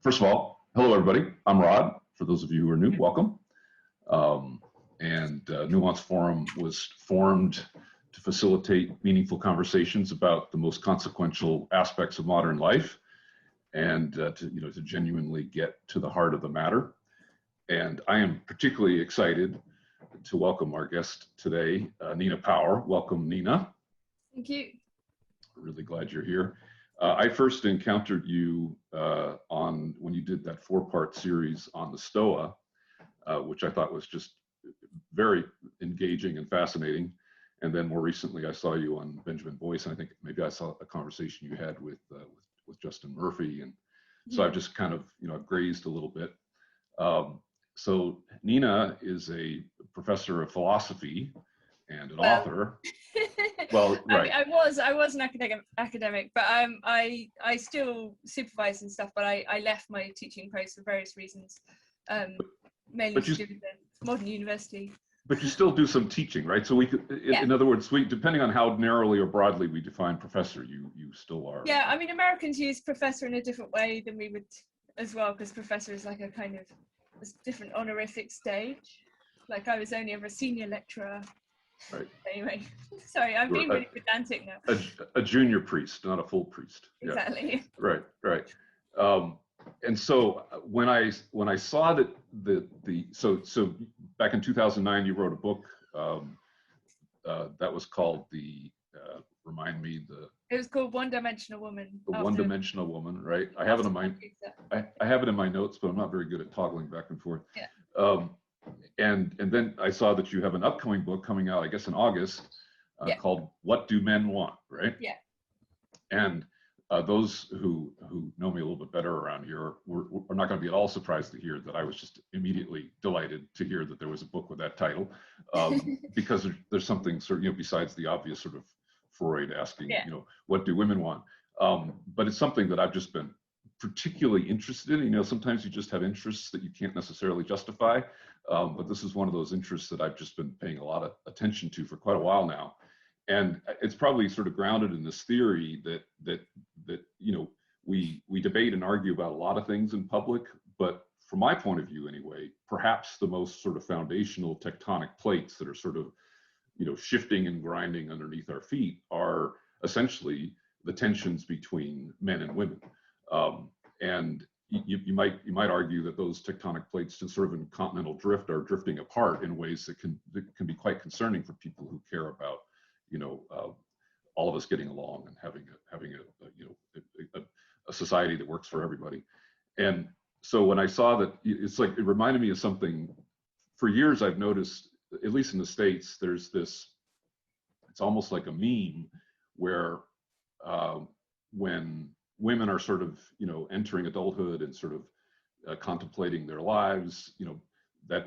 First of all, hello everybody. I'm Rod. For those of you who are new, welcome. Nuance Forum was formed to facilitate meaningful conversations about the most consequential aspects of modern life, and to genuinely get to the heart of the matter. And I am particularly excited to welcome our guest today, Nina Power. Welcome, Nina. Thank you. Really glad you're here. I first encountered you when you did that 4-part series on the Stoa, which I thought was just very engaging and fascinating. And then more recently, I saw you on Benjamin Boyce, and I think maybe I saw a conversation you had with Justin Murphy, and so I've just kind of grazed a little bit. So Nina is a professor of philosophy and an author. Well, right. I was an academic, but I still supervise and stuff. But I left my teaching post for various reasons, mainly to do with the modern university. But you still do some teaching, right? So we could, in other words, depending on how narrowly or broadly we define professor, you still are. Yeah, I mean, Americans use professor in a different way than we would as well, because professor is like a kind of a different honorific stage. Like I was only ever a senior lecturer. Right. Anyway, sorry, I'm being really pedantic now. A junior priest, not a full priest. Exactly. Yeah. Right. And so when I saw that so back in 2009 you wrote a book that was called it was called One-Dimensional Woman. The One-Dimensional Woman, right? I have it in my I have it in my notes, but I'm not very good at toggling back and forth. Yeah. And then I saw that you have an upcoming book coming out, I guess in August, called What Do Men Want, right? Yeah. And those who know me a little bit better around here are not going to be at all surprised to hear that I was just immediately delighted to hear that there was a book with that title, because there's something sort of, besides the obvious sort of Freud asking, what do women want? But it's something that I've just been particularly interested in. Sometimes you just have interests that you can't necessarily justify, but this is one of those interests that I've just been paying a lot of attention to for quite a while now. And it's probably sort of grounded in this theory that we debate and argue about a lot of things in public, but from my point of view anyway, perhaps the most sort of foundational tectonic plates that are sort of shifting and grinding underneath our feet are essentially the tensions between men and women. And you might argue that those tectonic plates, just sort of in continental drift, are drifting apart in ways that can be quite concerning for people who care about all of us getting along and having a society that works for everybody. And so when I saw that, it's like it reminded me of something. For years I've noticed, at least in the States, there's this, it's almost like a meme where when women are sort of entering adulthood and sort of contemplating their lives, that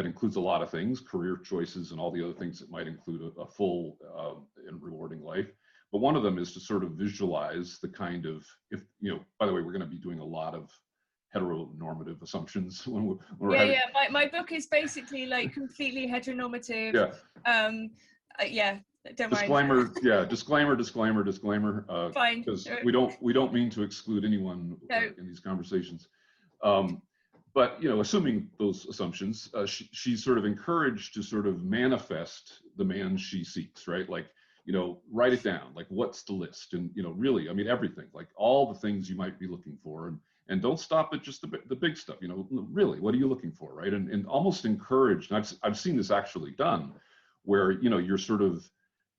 includes a lot of things, career choices and all the other things that might include a full and rewarding life. But one of them is to sort of visualize the kind of, by the way, we're going to be doing a lot of heteronormative assumptions when we're my book is basically like completely heteronormative. Don't disclaimer, mind. disclaimer. Fine. Because we don't mean to exclude anyone in these conversations. But assuming those assumptions, she's sort of encouraged to sort of manifest the man she seeks, right? Like, write it down. Like, what's the list? And really, I mean, everything. Like all the things you might be looking for, and don't stop at just the big stuff. Really, what are you looking for, right? And almost encouraged. And I've seen this actually done, where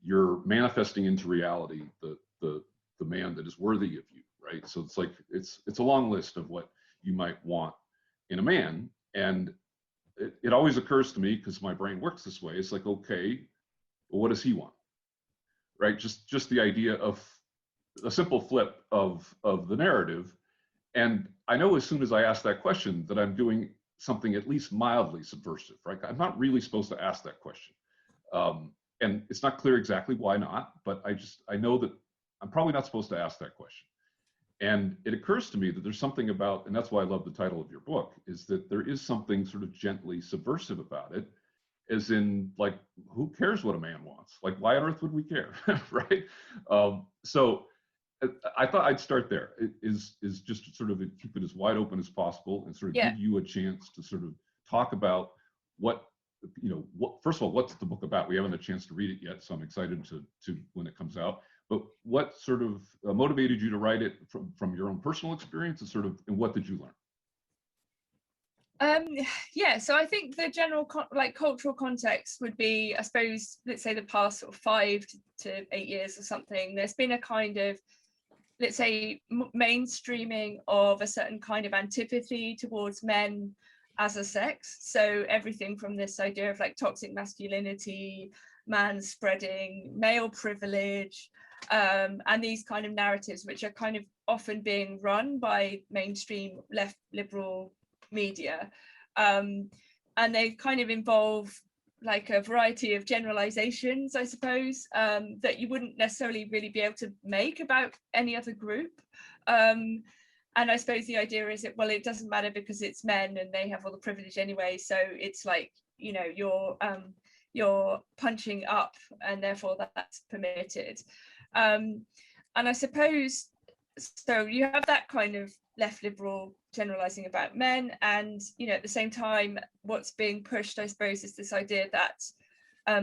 you're manifesting into reality the man that is worthy of you, right? So it's like it's a long list of what you might want in a man. And it always occurs to me, because my brain works this way, it's like, okay, well, what does he want, right? Just the idea of a simple flip of the narrative. And I know as soon as I ask that question that I'm doing something at least mildly subversive, right? I'm not really supposed to ask that question. And it's not clear exactly why not, but I know that I'm probably not supposed to ask that question. And it occurs to me that there's something about, and that's why I love the title of your book, is that there is something sort of gently subversive about it, as in, like, who cares what a man wants? Like, why on earth would we care, right? So I thought I'd start there. Is just sort of keep it as wide open as possible and sort of give you a chance to sort of talk about what, first of all, what's the book about? We haven't had a chance to read it yet, so I'm excited to when it comes out. But what sort of motivated you to write it from your own personal experience, and what did you learn? So I think the general cultural context would be, I suppose, let's say the past sort of 5 to 8 years or something. There's been a kind of, let's say, mainstreaming of a certain kind of antipathy towards men as a sex. So everything from this idea of like toxic masculinity, man spreading, male privilege, and these kind of narratives, which are kind of often being run by mainstream left liberal media, and they kind of involve like a variety of generalizations, I suppose, that you wouldn't necessarily really be able to make about any other group. And I suppose the idea is that, well, it doesn't matter because it's men and they have all the privilege anyway, so it's like, you're punching up and therefore that's permitted. And I suppose, so you have that kind of left liberal generalizing about men, and at the same time what's being pushed, I suppose, is this idea that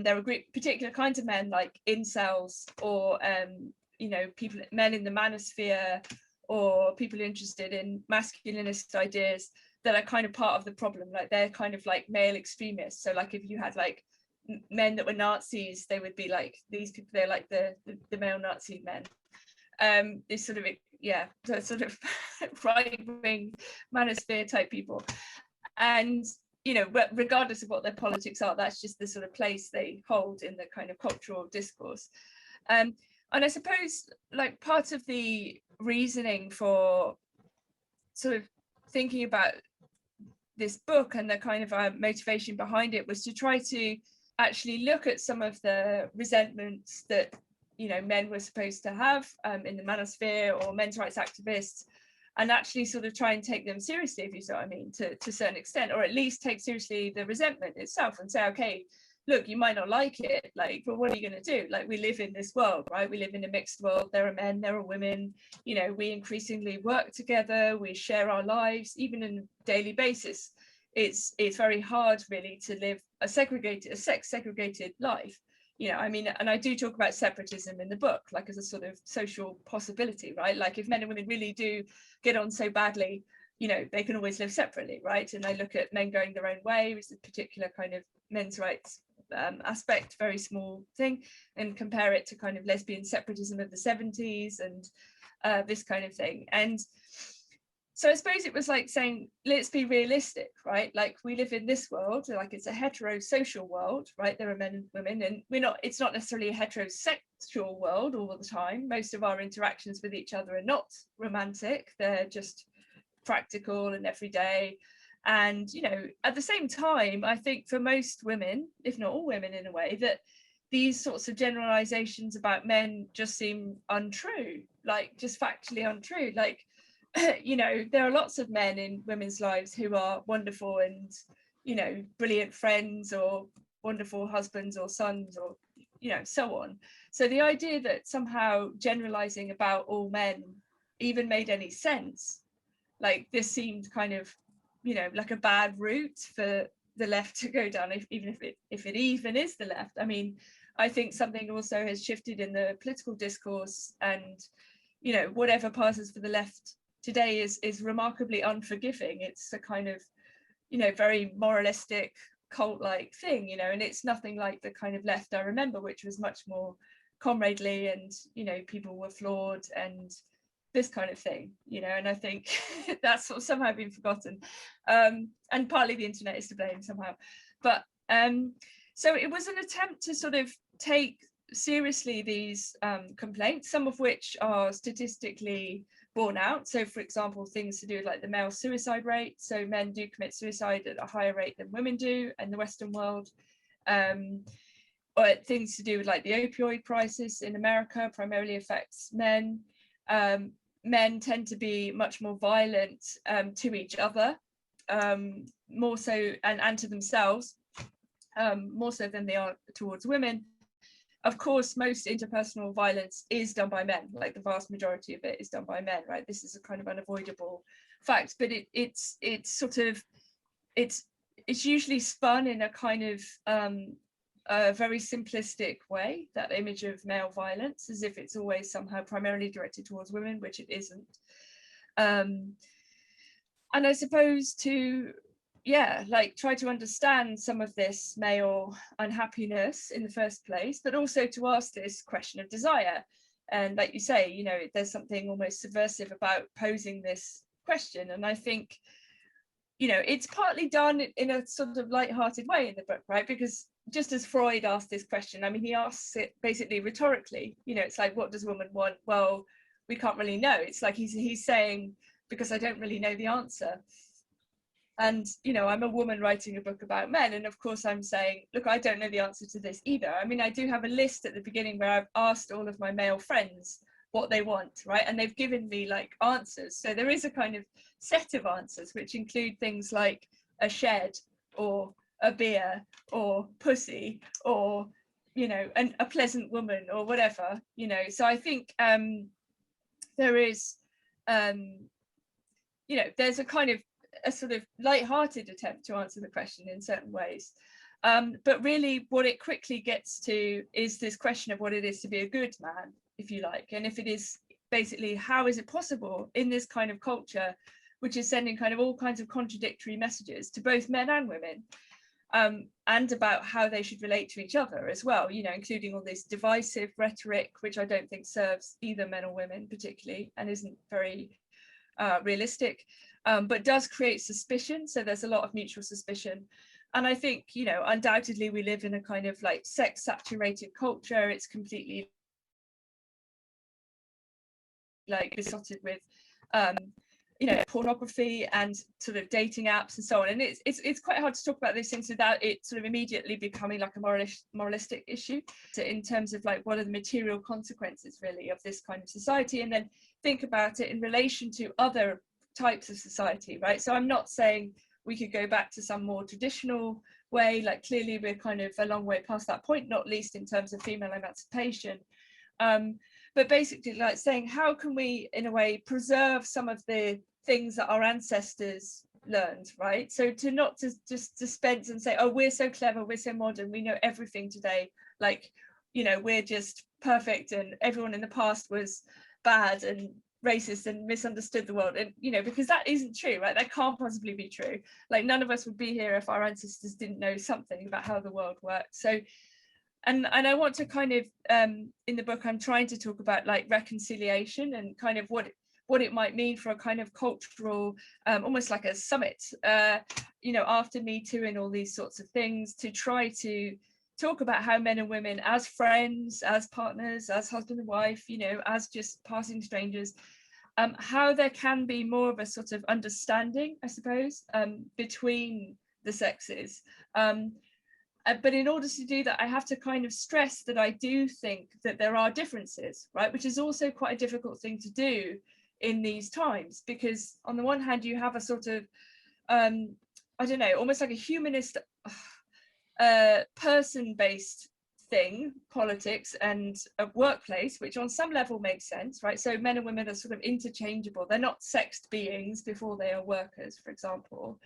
there are particular kinds of men like incels, or men in the manosphere, or people interested in masculinist ideas that are kind of part of the problem. Like they're kind of like male extremists. So like if you had like men that were Nazis, they would be like these people, they're like the male Nazi men. This sort of so sort of right-wing manosphere type people, and regardless of what their politics are, that's just the sort of place they hold in the kind of cultural discourse. And I suppose like part of the reasoning for sort of thinking about this book and the kind of motivation behind it was to try to actually look at some of the resentments that men were supposed to have in the manosphere, or men's rights activists, and actually sort of try and take them seriously, if you see what I mean, to a certain extent, or at least take seriously the resentment itself and say, okay, look, you might not like it, like, but what are you going to do? Like, we live in this world, right? We live in a mixed world. There are men, there are women, we increasingly work together, we share our lives, even on a daily basis. It's very hard really to live a sex segregated life. And I do talk about separatism in the book, like as a sort of social possibility, right? Like if men and women really do get on so badly, they can always live separately, right? And I look at men going their own way, which is a particular kind of men's rights aspect, very small thing, and compare it to kind of lesbian separatism of the 70s and this kind of thing. And so I suppose it was like saying, let's be realistic, right? Like we live in this world, like it's a heterosocial world, right? There are men and women, and it's not necessarily a heterosexual world all the time. Most of our interactions with each other are not romantic. They're just practical and everyday. And, at the same time, I think for most women, if not all women in a way, that these sorts of generalizations about men just seem untrue, like just factually untrue. Like, there are lots of men in women's lives who are wonderful and, brilliant friends or wonderful husbands or sons or, so on. So the idea that somehow generalizing about all men even made any sense, like this seemed kind of, like a bad route for the left to go down, if it even is the left. I mean, I think something also has shifted in the political discourse, and, whatever passes for the left today is remarkably unforgiving. It's a kind of, very moralistic, cult-like thing, and it's nothing like the kind of left I remember, which was much more comradely and, people were flawed and this kind of thing, and I think that's sort of somehow been forgotten. And partly the internet is to blame somehow. But so it was an attempt to sort of take seriously these complaints, some of which are statistically borne out. So for example, things to do with like the male suicide rate. So men do commit suicide at a higher rate than women do in the Western world. Or things to do with like the opioid crisis in America primarily affects men. Men tend to be much more violent to each other, more so, and to themselves, more so than they are towards women. of course, most interpersonal violence is done by men, like the vast majority of it is done by men, right? This is a kind of unavoidable fact, but it's sort of, it's usually spun in a kind of a very simplistic way, that image of male violence, as if it's always somehow primarily directed towards women, which it isn't. And I suppose to, yeah, like try to understand some of this male unhappiness in the first place, but also to ask this question of desire. And like you say, you know, there's something almost subversive about posing this question. And I think, you know, it's partly done in a sort of light-hearted way in the book, right? Because just as Freud asked this question, I mean, he asks it basically rhetorically, you know, it's like, what does a woman want? Well, we can't really know. It's like he's saying, because I don't really know the answer. And, you know, I'm a woman writing a book about men. And of course I'm saying, look, I don't know the answer to this either. I mean, I do have a list at the beginning where I've asked all of my male friends what they want, right? And they've given me like answers. So there is a kind of set of answers, which include things like a shed or a beer or pussy or, you know, a pleasant woman or whatever, you know. So I think there is, you know, there's a kind of a sort of light-hearted attempt to answer the question in certain ways. But really what it quickly gets to is this question of what it is to be a good man, if you like. And if it is basically, how is it possible in this kind of culture, which is sending kind of all kinds of contradictory messages to both men and women, and about how they should relate to each other as well, you know, including all this divisive rhetoric, which I don't think serves either men or women particularly, and isn't very realistic, but does create suspicion. So there's a lot of mutual suspicion. And I think, you know, undoubtedly we live in a kind of like sex saturated culture. It's completely like besotted with you know, pornography and sort of dating apps and so on. And it's quite hard to talk about these things without it sort of immediately becoming like a moralistic issue, in terms of like, what are the material consequences really of this kind of society, and then think about it in relation to other types of society, right? So I'm not saying we could go back to some more traditional way, like clearly we're kind of a long way past that point, not least in terms of female emancipation. But basically like saying, how can we in a way preserve some of the things that our ancestors learned, right? So to not to just dispense and say, oh, we're so clever, we're so modern, we know everything today, like, you know, we're just perfect and everyone in the past was bad and racist and misunderstood the world. And, you know, because that isn't true, right? That can't possibly be true. Like none of us would be here if our ancestors didn't know something about how the world worked. So and I want to kind of in the book I'm trying to talk about like reconciliation and kind of what it might mean for a kind of cultural almost like a summit, you know, after Me Too and all these sorts of things, to try to talk about how men and women as friends, as partners, as husband and wife, you know, as just passing strangers, how there can be more of a sort of understanding, I suppose, between the sexes. But in order to do that, I have to kind of stress that I do think that there are differences, right? Which is also quite a difficult thing to do in these times, because on the one hand, you have a sort of, I don't know, almost like a humanist person-based thing, politics and a workplace, which on some level makes sense, right? So men and women are sort of interchangeable. They're not sexed beings before they are workers, for example.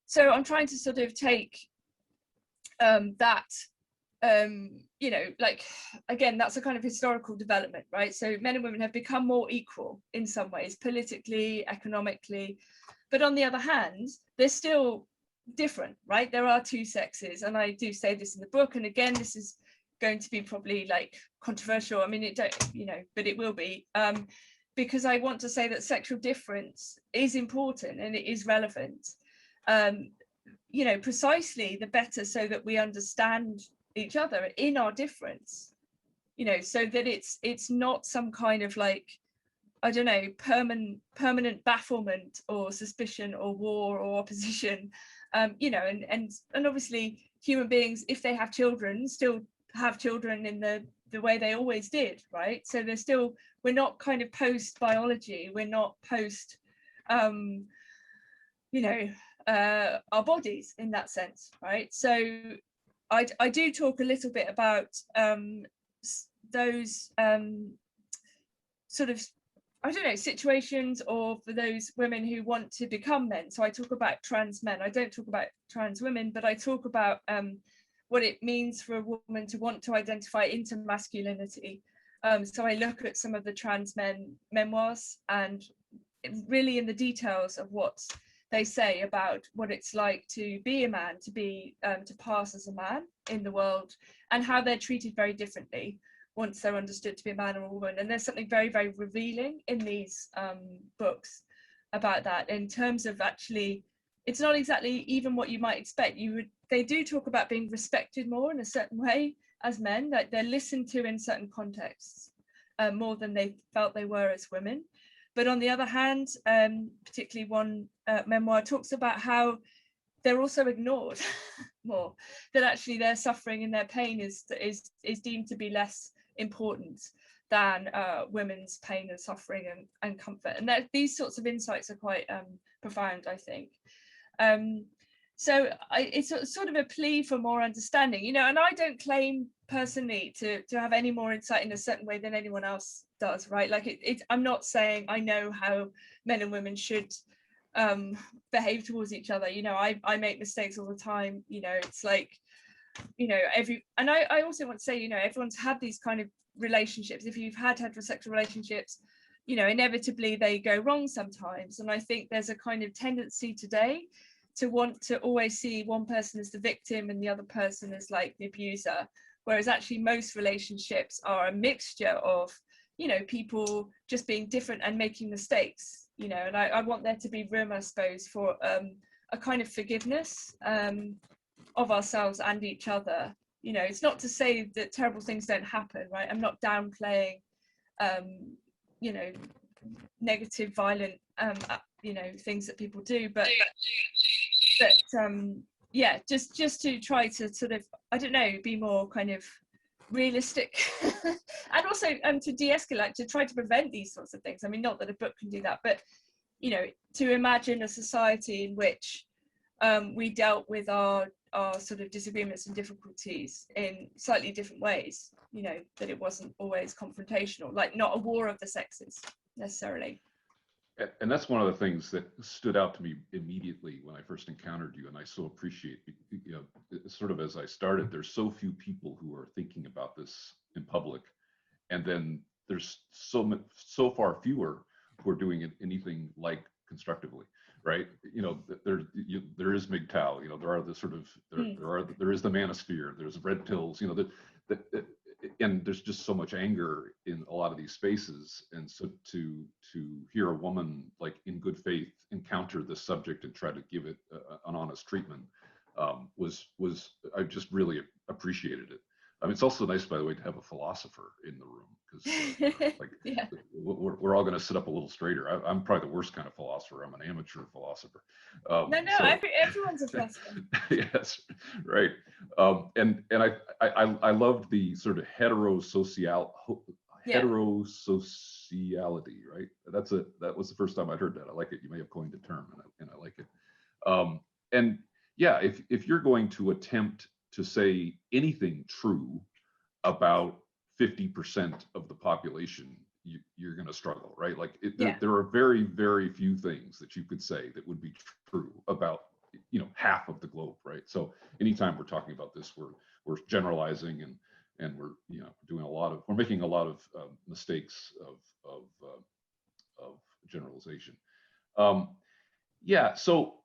So I'm trying to sort of take that, you know, like, again, that's a kind of historical development, right? So men and women have become more equal in some ways, politically, economically. But on the other hand, they're still different, right? There are two sexes. And I do say this in the book. And again, this is going to be probably like controversial. I mean, it don't, you know, but it will be. Because I want to say that sexual difference is important and it is relevant. You know, precisely the better, so that we understand each other in our difference, you know, so that it's not some kind of like, I don't know, permanent bafflement or suspicion or war or opposition, you know, and obviously human beings, if they have children, still have children in the way they always did, right? So they're still, we're not kind of post biology, we're not post you know, our bodies in that sense, right? So I do talk a little bit about those sort of, I don't know, situations, or for those women who want to become men. So I talk about trans men. I don't talk about trans women, but I talk about what it means for a woman to want to identify into masculinity. So I look at some of the trans men memoirs, and really in the details of what they say about what it's like to be a man, to be to pass as a man in the world, and how they're treated very differently once they're understood to be a man or a woman. And there's something very, very revealing in these books about that, in terms of actually, it's not exactly even what you might expect. They do talk about being respected more in a certain way as men, that they're listened to in certain contexts more than they felt they were as women. But on the other hand, particularly one memoir talks about how they're also ignored more, that actually their suffering and their pain is deemed to be less important than women's pain and suffering and comfort. And these sorts of insights are quite profound, I think. So it's sort of a plea for more understanding, you know, and I don't claim personally to have any more insight in a certain way than anyone else does, right? Like I'm not saying I know how men and women should behave towards each other. You know, I make mistakes all the time. You know, it's like, you know, and I also want to say, you know, everyone's had these kind of relationships. If you've had heterosexual relationships, you know, inevitably they go wrong sometimes. And I think there's a kind of tendency today to want to always see one person as the victim and the other person as like the abuser, whereas actually most relationships are a mixture of, you know, people just being different and making mistakes, you know. And I want there to be room, I suppose, for a kind of forgiveness of ourselves and each other. You know, it's not to say that terrible things don't happen, right? I'm not downplaying you know, negative, violent you know, things that people do, but yeah, just to try to sort of, I don't know, be more kind of realistic and also to de-escalate, to try to prevent these sorts of things. I mean, not that a book can do that, but, you know, to imagine a society in which we dealt with our sort of disagreements and difficulties in slightly different ways, you know, that it wasn't always confrontational, like not a war of the sexes necessarily. And that's one of the things that stood out to me immediately when I first encountered you, and I so appreciate, you know, sort of as I started, there's so few people who are thinking about this in public, and then there's so far fewer who are doing it anything like constructively, right? You know, there is MGTOW, you know, there are the sort of there is the manosphere, there's red pills, you know, and there's just so much anger in a lot of these spaces. And so to hear a woman, like, in good faith encounter this subject and try to give it an honest treatment was I just really appreciated it. I mean, it's also nice, by the way, to have a philosopher in the room, because like, yeah, we're all going to sit up a little straighter. I'm probably the worst kind of philosopher. I'm an amateur philosopher. No, so, everyone's a philosopher. Yes, right. And I loved the sort of heterosociality, right? That was the first time I'd heard that. I like it. You may have coined the term, and I like it. And yeah, if you're going to attempt to say anything true about 50% of the population, you're going to struggle, right? Like there are very, very few things that you could say that would be true about, you know, half of the globe, right? So anytime we're talking about this, we're generalizing and we're, you know, we're making a lot of mistakes of generalization. Yeah. So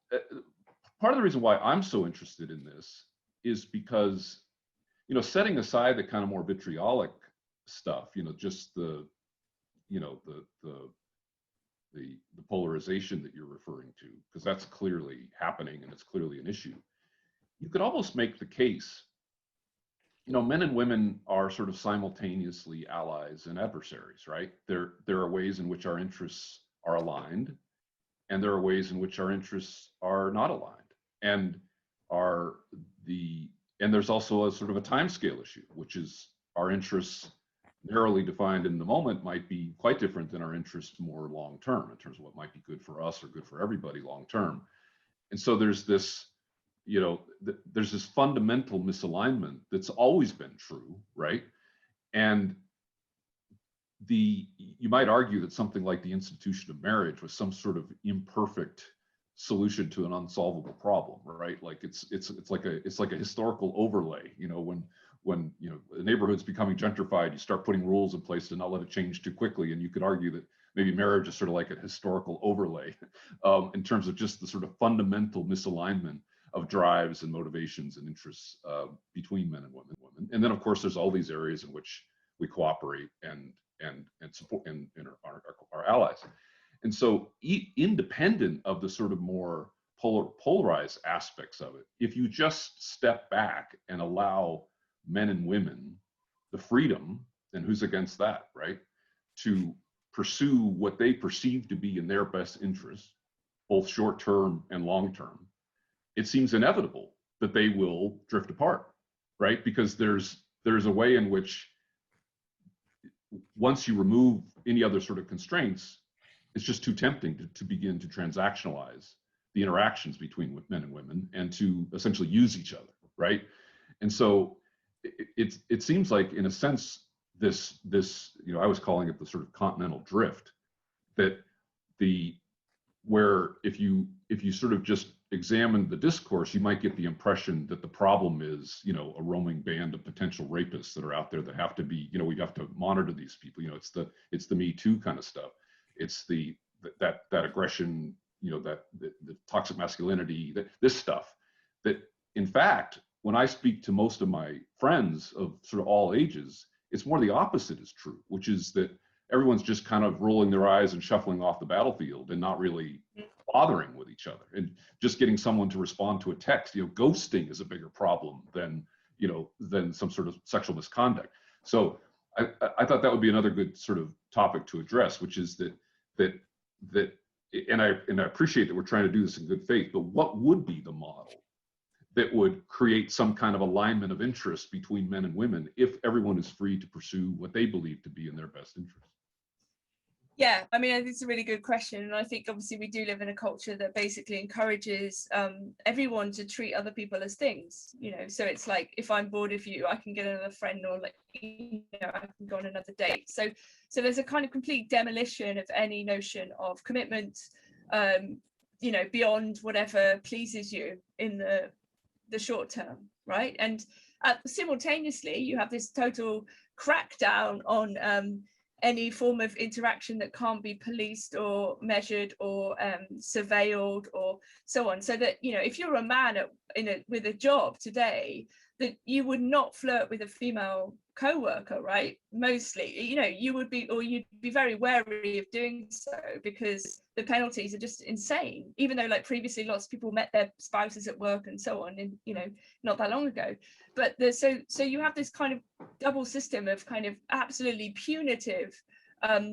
part of the reason why I'm so interested in this is because, you know, setting aside the kind of more vitriolic stuff, you know, just the polarization that you're referring to, because that's clearly happening and it's clearly an issue. You could almost make the case, you know, men and women are sort of simultaneously allies and adversaries, right? There are ways in which our interests are aligned, and there are ways in which our interests are not aligned, and there's also a sort of a time scale issue, which is our interests narrowly defined in the moment might be quite different than our interests more long term, in terms of what might be good for us or good for everybody long term. And so there's this you know, there's this fundamental misalignment that's always been true, right? And you might argue that something like the institution of marriage was some sort of imperfect solution to an unsolvable problem, right? Like it's like a historical overlay. You know, when you know the neighborhood's becoming gentrified, you start putting rules in place to not let it change too quickly. And you could argue that maybe marriage is sort of like a historical overlay in terms of just the sort of fundamental misalignment of drives and motivations and interests between men and women. And then of course there's all these areas in which we cooperate and support and our allies. And so independent of the sort of more polarized aspects of it, if you just step back and allow men and women the freedom, and who's against that, right, to pursue what they perceive to be in their best interest, both short term and long term, it seems inevitable that they will drift apart, right? Because there's a way in which once you remove any other sort of constraints, it's just too tempting to begin to transactionalize the interactions between men and women and to essentially use each other, right? And so it seems like, in a sense, this you know, I was calling it the sort of continental drift, that where if you sort of just examine the discourse, you might get the impression that the problem is, you know, a roaming band of potential rapists that are out there that have to be, you know, we have to monitor these people. You know, it's the Me Too kind of stuff. It's that aggression, you know, the toxic masculinity, this stuff. That in fact, when I speak to most of my friends of sort of all ages, it's more the opposite is true, which is that everyone's just kind of rolling their eyes and shuffling off the battlefield and not really bothering with each other, and just getting someone to respond to a text. You know, ghosting is a bigger problem than, you know, than some sort of sexual misconduct. So I thought that would be another good sort of topic to address, which is that and I appreciate that we're trying to do this in good faith, but what would be the model that would create some kind of alignment of interest between men and women if everyone is free to pursue what they believe to be in their best interest? Yeah, I mean, I think it's a really good question. And I think obviously we do live in a culture that basically encourages everyone to treat other people as things, you know. So it's like, if I'm bored of you, I can get another friend, or like, you know, I can go on another date. So there's a kind of complete demolition of any notion of commitment, you know, beyond whatever pleases you in the short term, right? And simultaneously, you have this total crackdown on any form of interaction that can't be policed or measured or surveilled or so on. So that, you know, if you're a man with a job today, that you would not flirt with a female co-worker, right? Mostly, you know, you would be, or you'd be very wary of doing so, because the penalties are just insane. Even though, like, previously lots of people met their spouses at work and so on, and, you know, not that long ago. But so you have this kind of double system of kind of absolutely punitive,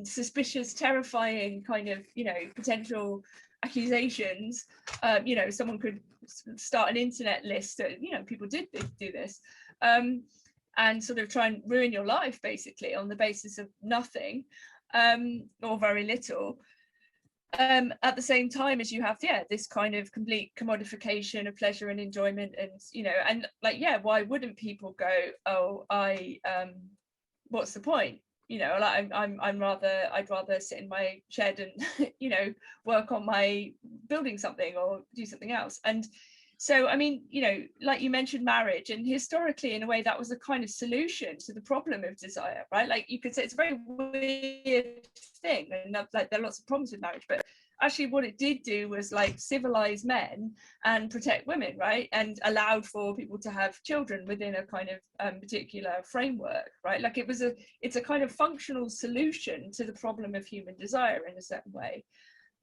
suspicious, terrifying kind of, you know, potential accusations. You know, someone could start an internet list that, you know, people did do this, and sort of try and ruin your life basically on the basis of nothing, or very little. At the same time as you have, this kind of complete commodification of pleasure and enjoyment, and, you know, and like, why wouldn't people go, oh, what's the point? You know, like, I'd rather sit in my shed and, you know, work on my building something or do something else. And so, I mean, you know, like you mentioned marriage, and historically, in a way, that was a kind of solution to the problem of desire, right? Like, you could say it's a very weird thing, and like there are lots of problems with marriage, but actually what it did do was like civilize men and protect women, right? And allowed for people to have children within a kind of particular framework, right? Like, it's a kind of functional solution to the problem of human desire in a certain way,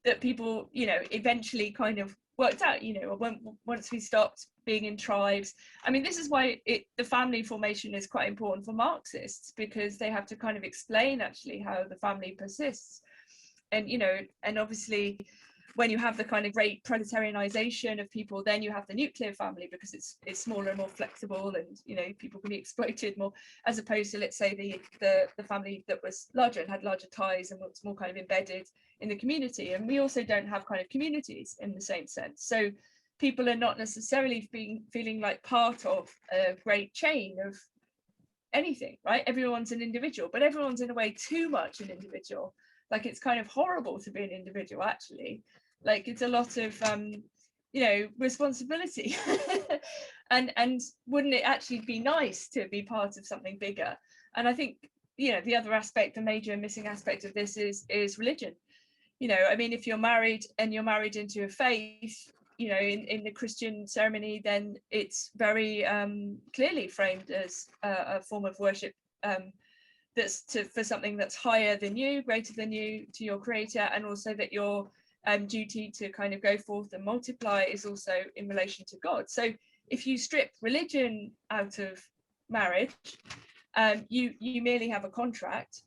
that people, you know, eventually kind of worked out, you know, once we stopped being in tribes. I mean, this is why the family formation is quite important for Marxists, because they have to kind of explain actually how the family persists. And, you know, and obviously when you have the kind of great proletarianization of people, then you have the nuclear family, because it's smaller and more flexible, and, you know, people can be exploited more, as opposed to, let's say, the family that was larger and had larger ties and was more kind of embedded in the community. And we also don't have kind of communities in the same sense. So people are not necessarily feeling like part of a great chain of anything, right? Everyone's an individual, but everyone's in a way too much an individual. Like, it's kind of horrible to be an individual, actually. Like, it's a lot of you know, responsibility. and wouldn't it actually be nice to be part of something bigger? And I think, you know, the other aspect, the major missing aspect of this is religion. You know, I mean, if you're married and you're married into a faith, you know, in the Christian ceremony, then it's very clearly framed as a form of worship that's for something that's higher than you, greater than you, to your creator, and also that your duty to kind of go forth and multiply is also in relation to God. So if you strip religion out of marriage, you merely have a contract,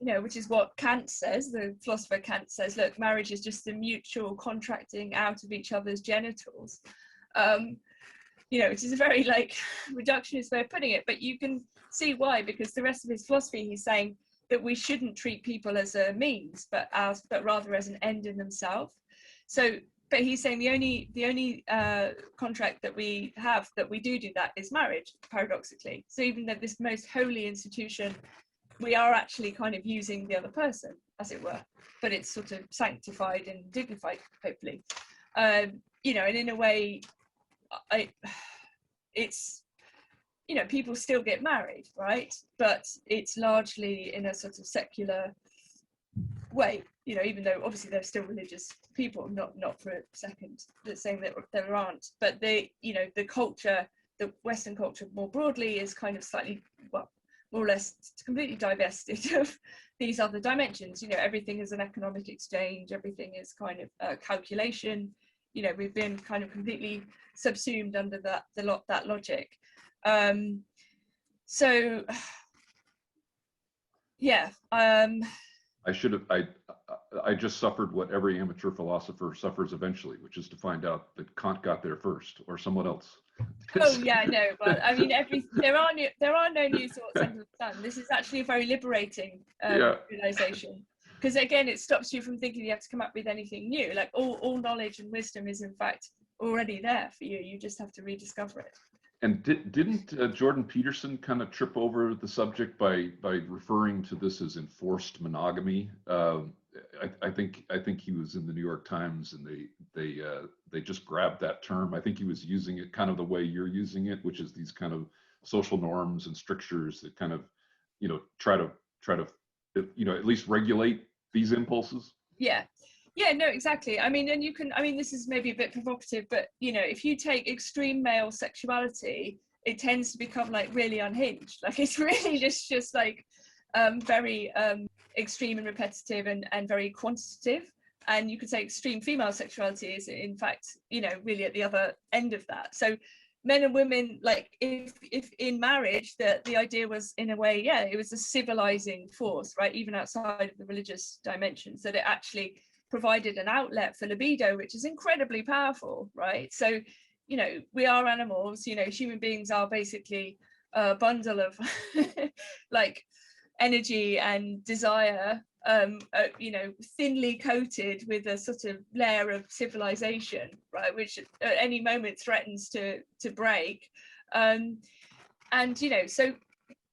you know, which is what Kant says. The philosopher Kant says, look, marriage is just the mutual contracting out of each other's genitals, you know, which is a very like reductionist way of putting it, but you can see why, because the rest of his philosophy, he's saying that we shouldn't treat people as a means, but rather as an end in themselves. So, but he's saying the only contract that we have that we do that is marriage, paradoxically. So even though this most holy institution, we are actually kind of using the other person, as it were, but it's sort of sanctified and dignified, hopefully. You know, and in a way, it's, you know, people still get married, right? But it's largely in a sort of secular way, you know, even though obviously they're still religious people, not for a second that's saying that there aren't, but they, you know, the culture, the Western culture more broadly is kind of slightly, well, more or less completely divested of these other dimensions. You know, everything is an economic exchange, everything is kind of a calculation. You know, we've been kind of completely subsumed under that logic. So yeah, I just suffered what every amateur philosopher suffers eventually, which is to find out that Kant got there first, or someone else. Oh yeah, I know, but I mean, there are no new thoughts under the sun. This is actually a very liberating realization, because again, it stops you from thinking you have to come up with anything new. Like all knowledge and wisdom is in fact already there for you. You just have to rediscover it. And didn't Jordan Peterson kind of trip over the subject by referring to this as enforced monogamy? I think he was in the New York Times, and they just grabbed that term. I think he was using it kind of the way you're using it, which is these kind of social norms and strictures that kind of, you know, try to you know, at least regulate these impulses. Yeah, no, exactly. I mean, and you can, I mean, this is maybe a bit provocative, but, you know, if you take extreme male sexuality, it tends to become like really unhinged. Like, it's really just like very extreme and repetitive and very quantitative. And you could say extreme female sexuality is, in fact, you know, really at the other end of that. So men and women, like, if in marriage, the idea was, in a way, yeah, it was a civilizing force, right, even outside of the religious dimensions, that it actually provided an outlet for libido, which is incredibly powerful, right? So, you know, we are animals, you know, human beings are basically a bundle of like energy and desire, you know, thinly coated with a sort of layer of civilization, right, which at any moment threatens to break. And, you know, so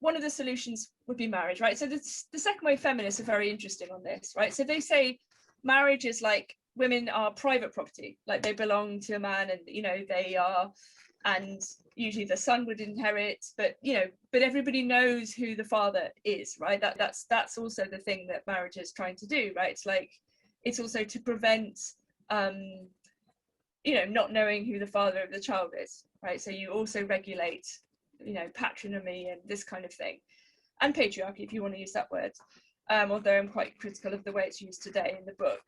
one of the solutions would be marriage, right? So the second wave feminists are very interesting on this, right? So they say marriage is like, women are private property, like they belong to a man, and, you know, they are, and usually the son would inherit, but, you know, but everybody knows who the father is, right? That's also the thing that marriage is trying to do, right? It's like, it's also to prevent you know, not knowing who the father of the child is, right? So you also regulate, you know, patronymy and this kind of thing, and patriarchy, if you want to use that word, although I'm quite critical of the way it's used today in the book.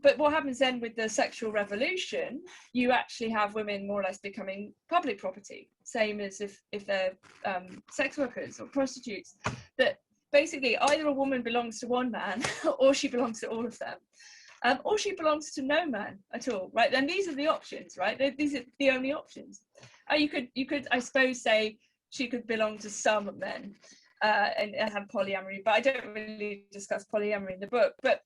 But what happens then with the sexual revolution, you actually have women more or less becoming public property, same as if they're sex workers or prostitutes, that basically either a woman belongs to one man or she belongs to all of them, or she belongs to no man at all, right? And these are the options, right? These are the only options. You could, I suppose, say she could belong to some men and have polyamory, but I don't really discuss polyamory in the book. But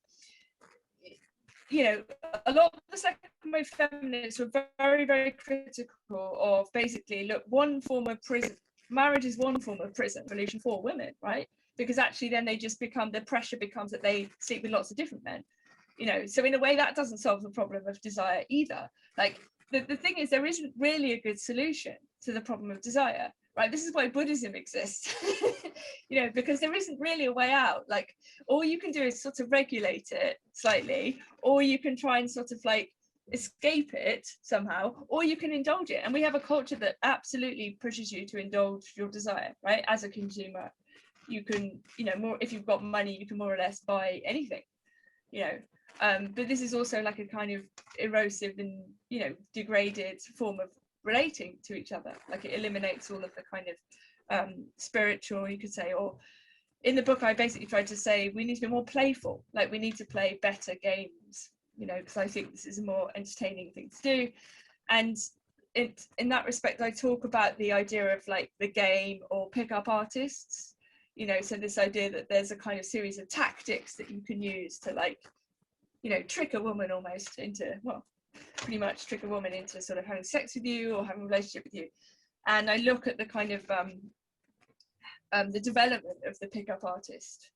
you know, a lot of the second wave feminists were very, very critical of basically, look, one form of prison, marriage is one form of prison solution for women, right? Because actually then they just become, the pressure becomes that they sleep with lots of different men, you know. So in a way that doesn't solve the problem of desire either. Like the thing is, there isn't really a good solution to the problem of desire, right? This is why Buddhism exists, you know, because there isn't really a way out. Like all you can do is sort of regulate it slightly, or you can try and sort of like escape it somehow, or you can indulge it. And we have a culture that absolutely pushes you to indulge your desire, right? As a consumer, you can, you know, more, if you've got money, you can more or less buy anything, you know. But this is also like a kind of erosive and, you know, degraded form of relating to each other. Like it eliminates all of the kind of spiritual, you could say, or in the book I basically tried to say we need to be more playful, like we need to play better games, you know, because I think this is a more entertaining thing to do. And in that respect I talk about the idea of like the game or pickup artists, you know, so this idea that there's a kind of series of tactics that you can use to, like, you know, trick a woman almost into, well, pretty much trick a woman into sort of having sex with you or having a relationship with you. And I look at the kind of the development of the pickup artist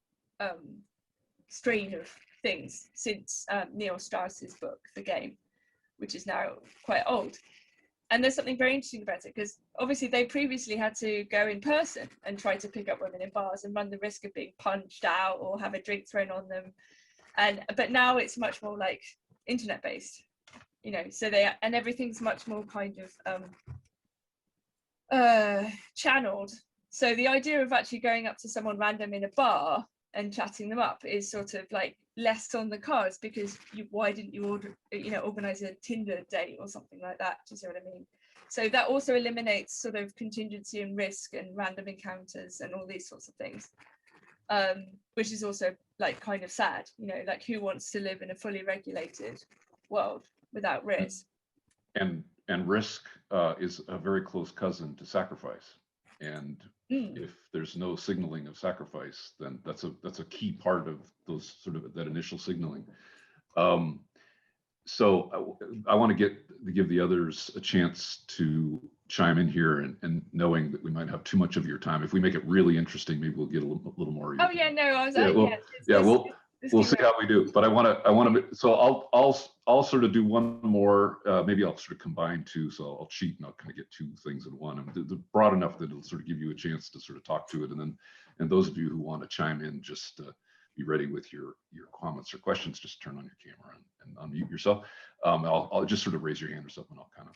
strain of things since Neil Strauss's book, The Game, which is now quite old. And there's something very interesting about it, because obviously they previously had to go in person and try to pick up women in bars and run the risk of being punched out or have a drink thrown on them. But now it's much more like internet based, you know, so and everything's much more kind of channeled. So the idea of actually going up to someone random in a bar and chatting them up is sort of like less on the cards, because why didn't you organize a Tinder date or something like that? Do you see what I mean? So that also eliminates sort of contingency and risk and random encounters and all these sorts of things, which is also like kind of sad, you know, like who wants to live in a fully regulated world without risk? And risk is a very close cousin to sacrifice. And if there's no signaling of sacrifice, then that's a key part of those sort of that initial signaling. So I want to give the others a chance to chime in here, and knowing that we might have too much of your time. If we make it really interesting, maybe we'll get a little more. Oh yeah, no, I was we'll see how we do. But I want to. So I'll sort of do one more. Maybe I'll sort of combine two. So I'll cheat and I'll kind of get two things in one. And they're broad enough that it'll sort of give you a chance to sort of talk to it. And those of you who want to chime in, just be ready with your comments or questions. Just turn on your camera and unmute yourself. I'll just sort of raise your hand or something. I'll kind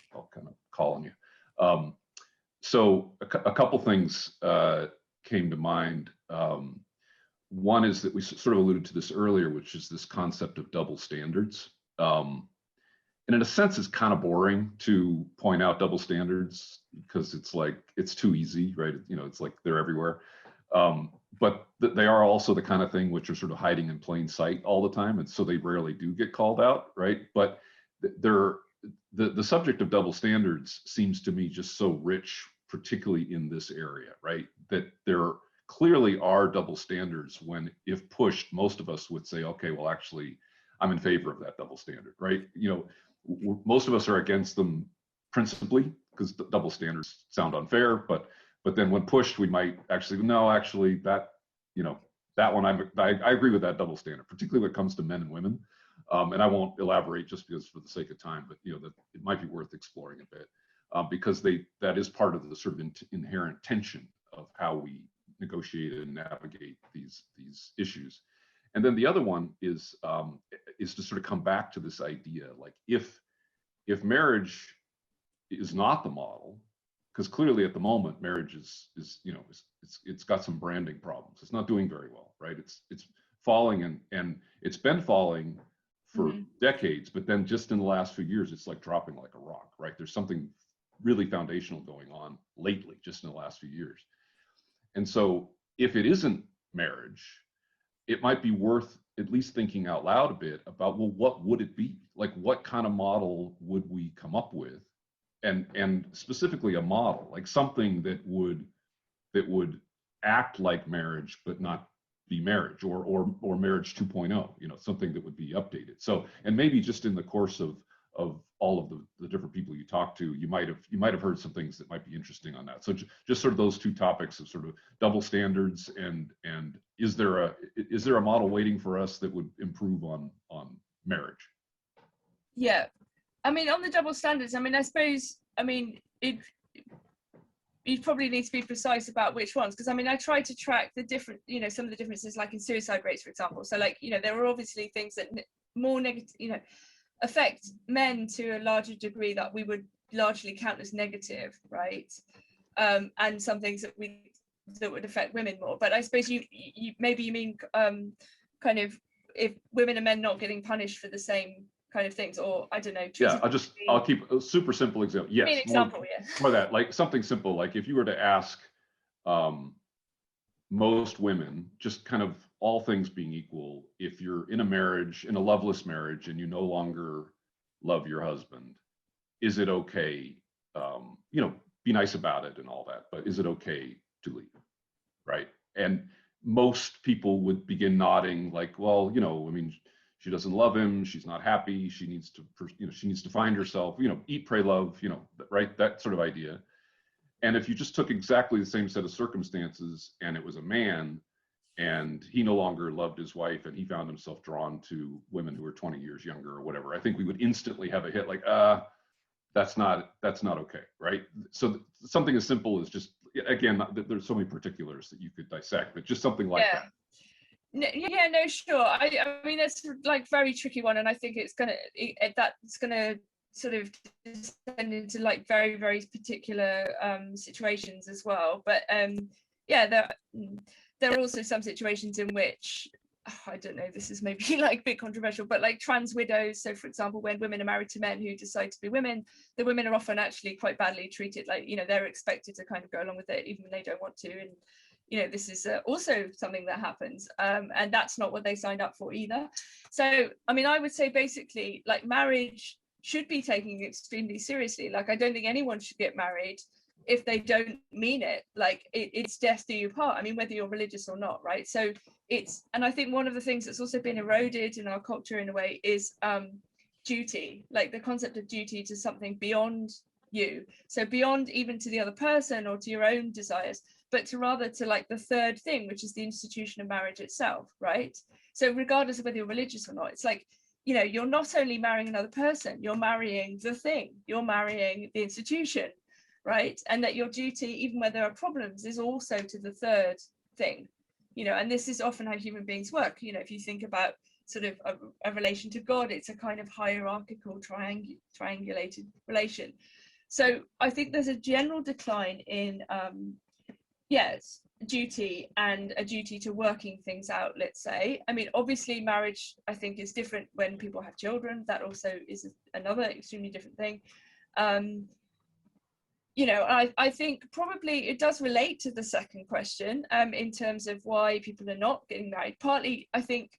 of call on you. So a couple things came to mind. One is that we sort of alluded to this earlier, which is this concept of double standards. And in a sense, it's kind of boring to point out double standards because it's like, it's too easy, right? You know, it's like they're everywhere. But they are also the kind of thing which are sort of hiding in plain sight all the time. And so they rarely do get called out, right? But the subject of double standards seems to me just so rich, particularly in this area, right? That there clearly are double standards when, if pushed, most of us would say, okay, well, actually, I'm in favor of that double standard, right? You know, most of us are against them principally because the double standards sound unfair, but then when pushed, we might actually, no, actually that, you know, that one, I agree with that double standard, particularly when it comes to men and women. And I won't elaborate just because for the sake of time, but you know, that it might be worth exploring a bit because that is part of the sort of inherent tension of how we negotiate and navigate these issues. And then the other one is to sort of come back to this idea, like if marriage is not the model, because clearly at the moment marriage is you know, it's got some branding problems. It's not doing very well, right? It's falling, and it's been falling for decades, but then just in the last few years, it's like dropping like a rock, right? There's something really foundational going on lately, just in the last few years. And so if it isn't marriage, it might be worth at least thinking out loud a bit about, well, what would it be? Like, what kind of model would we come up with? And specifically a model, like something that would act like marriage, but not be marriage or marriage 2.0, you know, something that would be updated. So, and maybe just in the course of all of the different people you talk to, you might have heard some things that might be interesting on that. So just sort of those two topics of sort of double standards and is there a model waiting for us that would improve on marriage? Yeah, I mean, on the double standards, I mean, I suppose, I mean, you probably need to be precise about which ones, because I mean, I try to track the different, you know, some of the differences, like in suicide rates, for example. So like, you know, there are obviously things that more negative, you know, affect men to a larger degree that we would largely count as negative, right? And some things that would affect women more. But I suppose you maybe you mean kind of if women and men not getting punished for the same kind of things, or I don't know. Yeah, I'll keep a super simple example. Yes, an example, yeah. More that, like something simple, like if you were to ask most women, just kind of all things being equal, if you're in a marriage, in a loveless marriage, and you no longer love your husband, is it okay? You know, be nice about it and all that, but is it okay to leave? Right? And most people would begin nodding, like, well, you know, I mean, she doesn't love him, she's not happy, she needs to, you know, she needs to find herself, you know, eat, pray, love, you know, right? That sort of idea. And if you just took exactly the same set of circumstances and it was a man and he no longer loved his wife and he found himself drawn to women who were 20 years younger or whatever, I think we would instantly have a hit like, that's not okay, right? So something as simple as just, again, there's so many particulars that you could dissect, but just something like that. Yeah, no, sure. I mean, it's like very tricky one, and I think that's gonna sort of descend into like very, very particular situations as well. But yeah, there are also some situations in which, I don't know, this is maybe like a bit controversial, but like trans widows. So for example, when women are married to men who decide to be women, the women are often actually quite badly treated. Like, you know, they're expected to kind of go along with it even when they don't want to. And, you know, this is also something that happens. And that's not what they signed up for either. So, I mean, I would say basically like marriage should be taken extremely seriously. Like, I don't think anyone should get married if they don't mean it. Like it's death do you part. I mean, whether you're religious or not, right? So and I think one of the things that's also been eroded in our culture in a way is duty, like the concept of duty to something beyond you. So beyond even to the other person or to your own desires, but to rather to like the third thing, which is the institution of marriage itself, right? So regardless of whether you're religious or not, it's like, you know, you're not only marrying another person, you're marrying the thing, you're marrying the institution, right? And that your duty, even where there are problems, is also to the third thing, you know. And this is often how human beings work. You know, if you think about sort of a relation to God, it's a kind of hierarchical triangulated relation. So I think there's a general decline in yes, duty and a duty to working things out, let's say. I mean, obviously marriage, I think, is different when people have children. That also is another extremely different thing. You know, I think probably it does relate to the second question in terms of why people are not getting married. Partly, I think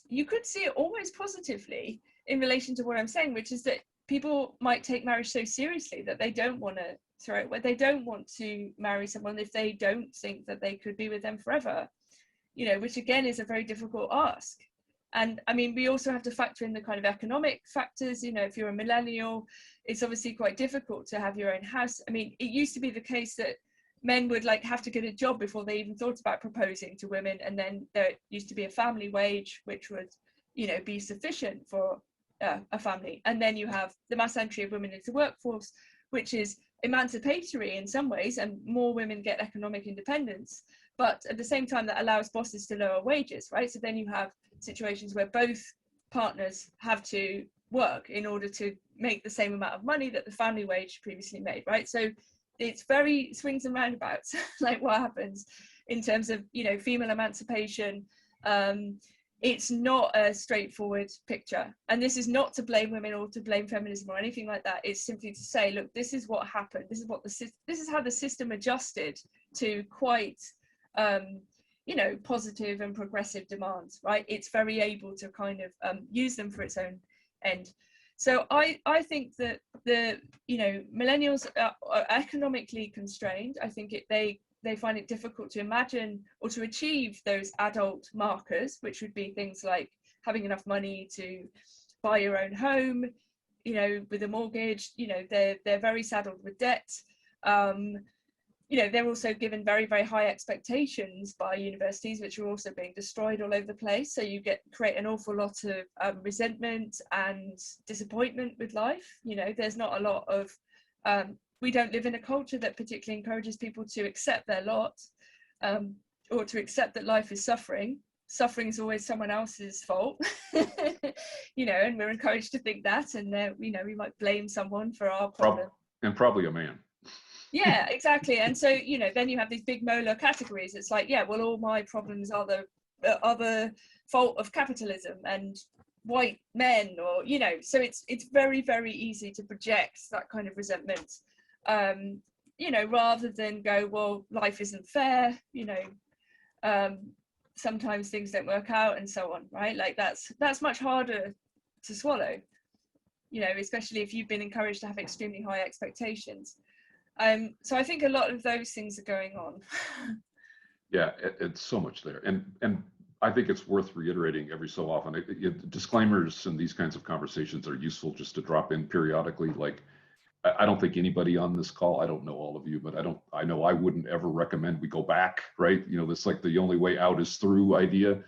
you could see it almost positively in relation to what I'm saying, which is that people might take marriage so seriously that they don't want to throw it, where they don't want to marry someone if they don't think that they could be with them forever, you know, which again is a very difficult ask. And I mean, we also have to factor in the kind of economic factors. You know, if you're a millennial, it's obviously quite difficult to have your own house. I mean, it used to be the case that men would like have to get a job before they even thought about proposing to women. And then there used to be a family wage, which would, you know, be sufficient for a family. And then you have the mass entry of women into the workforce, which is emancipatory in some ways, and more women get economic independence. But at the same time, that allows bosses to lower wages, right? So then you have situations where both partners have to work in order to make the same amount of money that the family wage previously made, right? So it's very swings and roundabouts, like what happens in terms of, you know, female emancipation. It's not a straightforward picture. And this is not to blame women or to blame feminism or anything like that. It's simply to say, look, this is what happened. This is how the system adjusted to quite, you know, positive and progressive demands, right? It's very able to kind of use them for its own end. So I think that the, you know, millennials are economically constrained. I think they they find it difficult to imagine or to achieve those adult markers, which would be things like having enough money to buy your own home, you know, with a mortgage. You know, they're very saddled with debt. You know, they're also given very, very high expectations by universities, which are also being destroyed all over the place. So you create an awful lot of resentment and disappointment with life. You know, there's not a lot of, we don't live in a culture that particularly encourages people to accept their lot, or to accept that life is suffering. Suffering is always someone else's fault, you know, and we're encouraged to think that, and you know, we might blame someone for our problem. And probably a man. Yeah, exactly. And so, you know, then you have these big molar categories. It's like, yeah, well, all my problems are the fault of capitalism and white men, or, you know, so it's very, very easy to project that kind of resentment, you know, rather than go, well, life isn't fair, you know, sometimes things don't work out and so on, right? Like that's much harder to swallow, you know, especially if you've been encouraged to have extremely high expectations. So I think a lot of those things are going on. Yeah, it's so much there. And I think it's worth reiterating every so often. Disclaimers in these kinds of conversations are useful just to drop in periodically. Like, I don't think anybody on this call, I don't know all of you, but I know I wouldn't ever recommend we go back, right? You know, this like the only way out is through idea.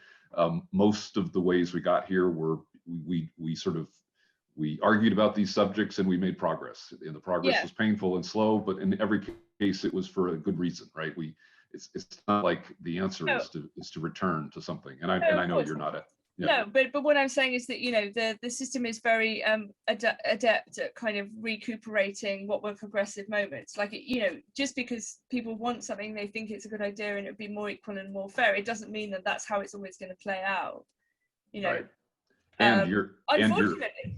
Most of the ways we got here were, we argued about these subjects and we made progress. And the progress was painful and slow, but in every case, it was for a good reason, right? It's not like the answer is to return to something. And I know you're not No, but what I'm saying is that, you know, the system is very adept at kind of recuperating what were progressive moments. Like, you know, just because people want something, they think it's a good idea and it would be more equal and more fair, it doesn't mean that that's how it's always going to play out, you know. Right. And unfortunately.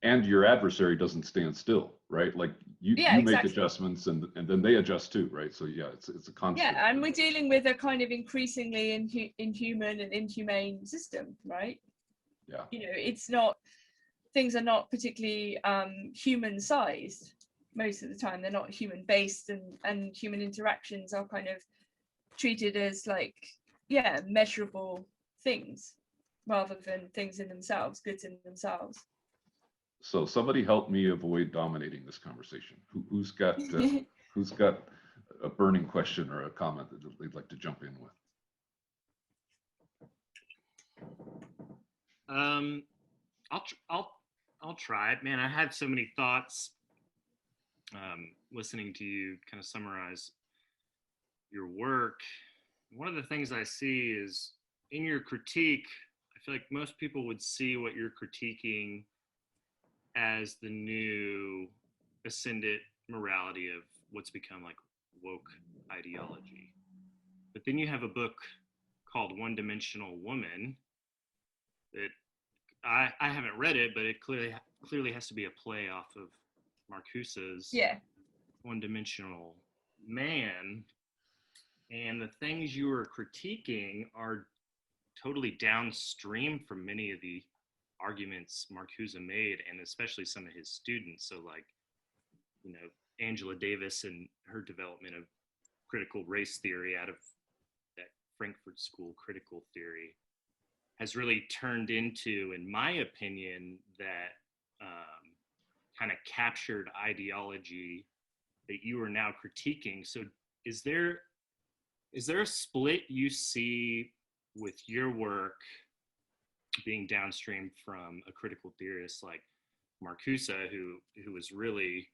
And your adversary doesn't stand still, right? Like you make adjustments and then they adjust too, right? So yeah, it's a constant. Yeah, and we're dealing with a kind of increasingly inhuman and inhumane system, right? Yeah. You know, it's not, things are not particularly human sized most of the time. They're not human based, and human interactions are kind of treated as like, yeah, measurable things rather than things in themselves, goods in themselves. So somebody help me avoid dominating this conversation. Who's got a burning question or a comment that they'd like to jump in with? I'll try it, man. I had so many thoughts listening to you kind of summarize your work. One of the things I see is in your critique, I feel like most people would see what you're critiquing as the new ascendant morality of what's become like woke ideology. But then you have a book called One Dimensional Woman that I haven't read it, but it clearly has to be a play off of Marcuse's One Dimensional Man. And the things you are critiquing are totally downstream from many of the arguments Marcuse made, and especially some of his students. So like, you know, Angela Davis and her development of critical race theory out of that Frankfurt School critical theory has really turned into, in my opinion, that kind of captured ideology that you are now critiquing. So is there a split you see with your work being downstream from a critical theorist like Marcuse, who was really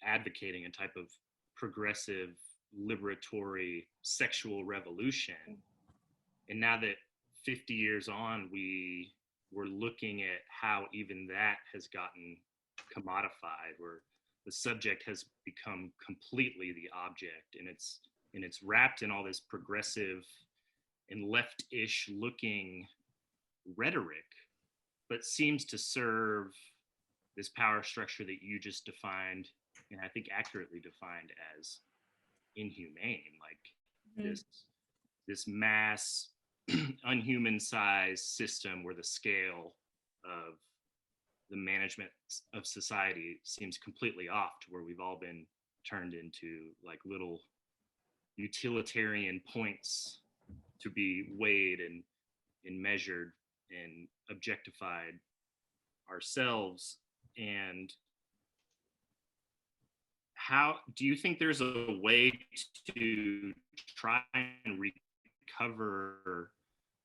advocating a type of progressive, liberatory sexual revolution? And now that 50 years on, we're looking at how even that has gotten commodified, where the subject has become completely the object, and it's wrapped in all this progressive and left-ish looking rhetoric, but seems to serve this power structure that you just defined, and I think accurately defined, as inhumane, like this mass unhuman sized system where the scale of the management of society seems completely off, to where we've all been turned into like little utilitarian points to be weighed and measured and objectified ourselves. And how do you think there's a way to try and recover?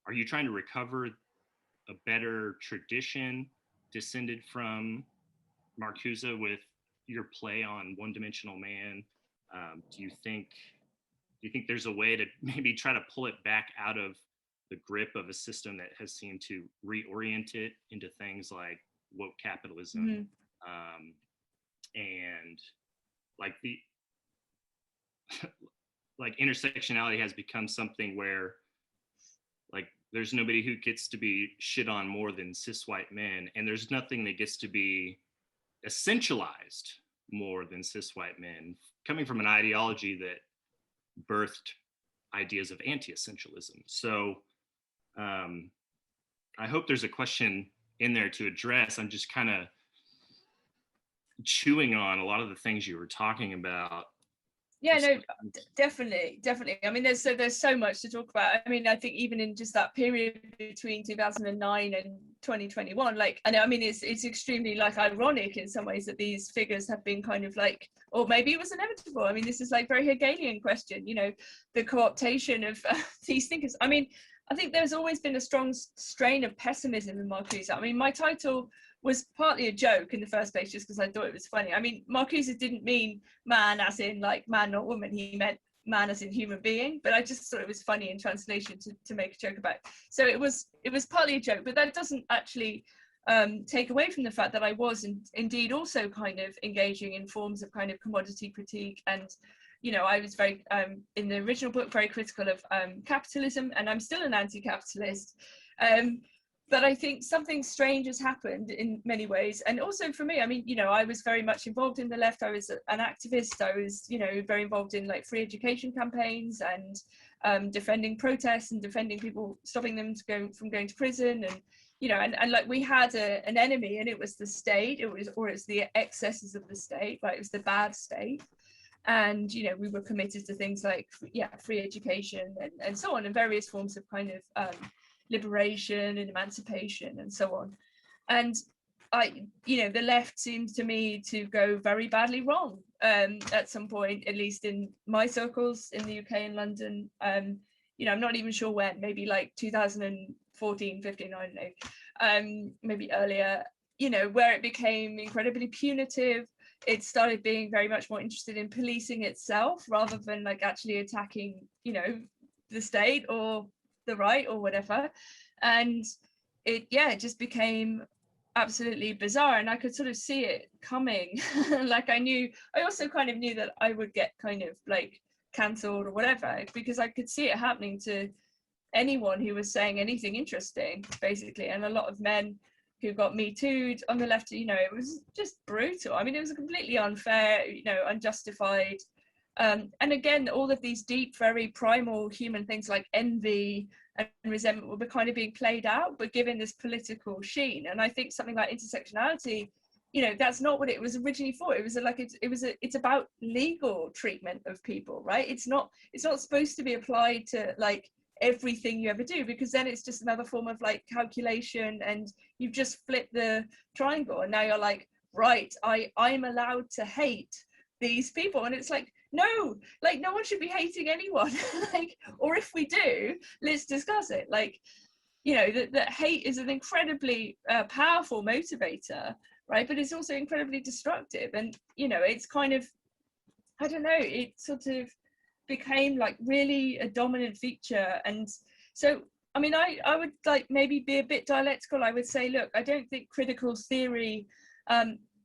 Are you trying to recover a better tradition descended from Marcuse with your play on one-dimensional man? Do you think there's a way to maybe try to pull it back out of the grip of a system that has seemed to reorient it into things like woke capitalism, and like the like intersectionality has become something where like there's nobody who gets to be shit on more than cis white men, and there's nothing that gets to be essentialized more than cis white men, coming from an ideology that birthed ideas of anti-essentialism. So I hope there's a question in there to address. I'm just kind of chewing on a lot of the things you were talking about. Yeah, no, definitely. I mean, there's so much to talk about. I mean, I think even in just that period between 2009 and 2021, like, and I mean, it's extremely like ironic in some ways that these figures have been kind of like, or maybe it was inevitable. I mean, this is like very Hegelian question, you know, the co-optation of these thinkers. I mean, I think there's always been a strong strain of pessimism in Marcuse. I mean, my title was partly a joke in the first place, just because I thought it was funny. I mean, Marcuse didn't mean man as in like man, not woman. He meant man as in human being. But I just thought it was funny in translation to make a joke about. So it was partly a joke, but that doesn't actually take away from the fact that I was indeed also kind of engaging in forms of kind of commodity critique. And, you know, I was very, in the original book, very critical of capitalism, and I'm still an anti-capitalist. But I think something strange has happened in many ways. And also for me, I mean, you know, I was very much involved in the left. I was an activist. I was, you know, very involved in like free education campaigns and defending protests and defending people, stopping them from going to prison. And, you know, and like we had an enemy, and it was the state. It's the excesses of the state, right? It was the bad state. And, you know, we were committed to things like, free education and so on, and various forms of kind of liberation and emancipation and so on. And the left seems to me to go very badly wrong at some point, at least in my circles in the UK and London. You know, I'm not even sure when, maybe like 2014, 15, I don't know, maybe earlier, you know, where it became incredibly punitive. It started being very much more interested in policing itself rather than like actually attacking, you know, the state or the right or whatever. And it just became absolutely bizarre, and I could sort of see it coming. Like I also kind of knew that I would get kind of like cancelled or whatever, because I could see it happening to anyone who was saying anything interesting, basically. And a lot of men who got Me Too'd on the left, you know, it was just brutal. I mean, it was completely unfair, you know, unjustified. And again, all of these deep, very primal human things like envy and resentment were kind of being played out, but given this political sheen. And I think something like intersectionality, you know, that's not what it was originally for. It was it's about legal treatment of people, right? It's not supposed to be applied to like everything you ever do, because then it's just another form of like calculation, and you've just flipped the triangle, and now you're like, right, I'm allowed to hate these people. And it's like, no, like no one should be hating anyone. Like, or if we do, let's discuss it. Like, you know, that hate is an incredibly powerful motivator, right? But it's also incredibly destructive. And, you know, it's kind of, I don't know, it sort of became like really a dominant feature. And so, I mean, I would like maybe be a bit dialectical. I would say, look, I don't think critical theory,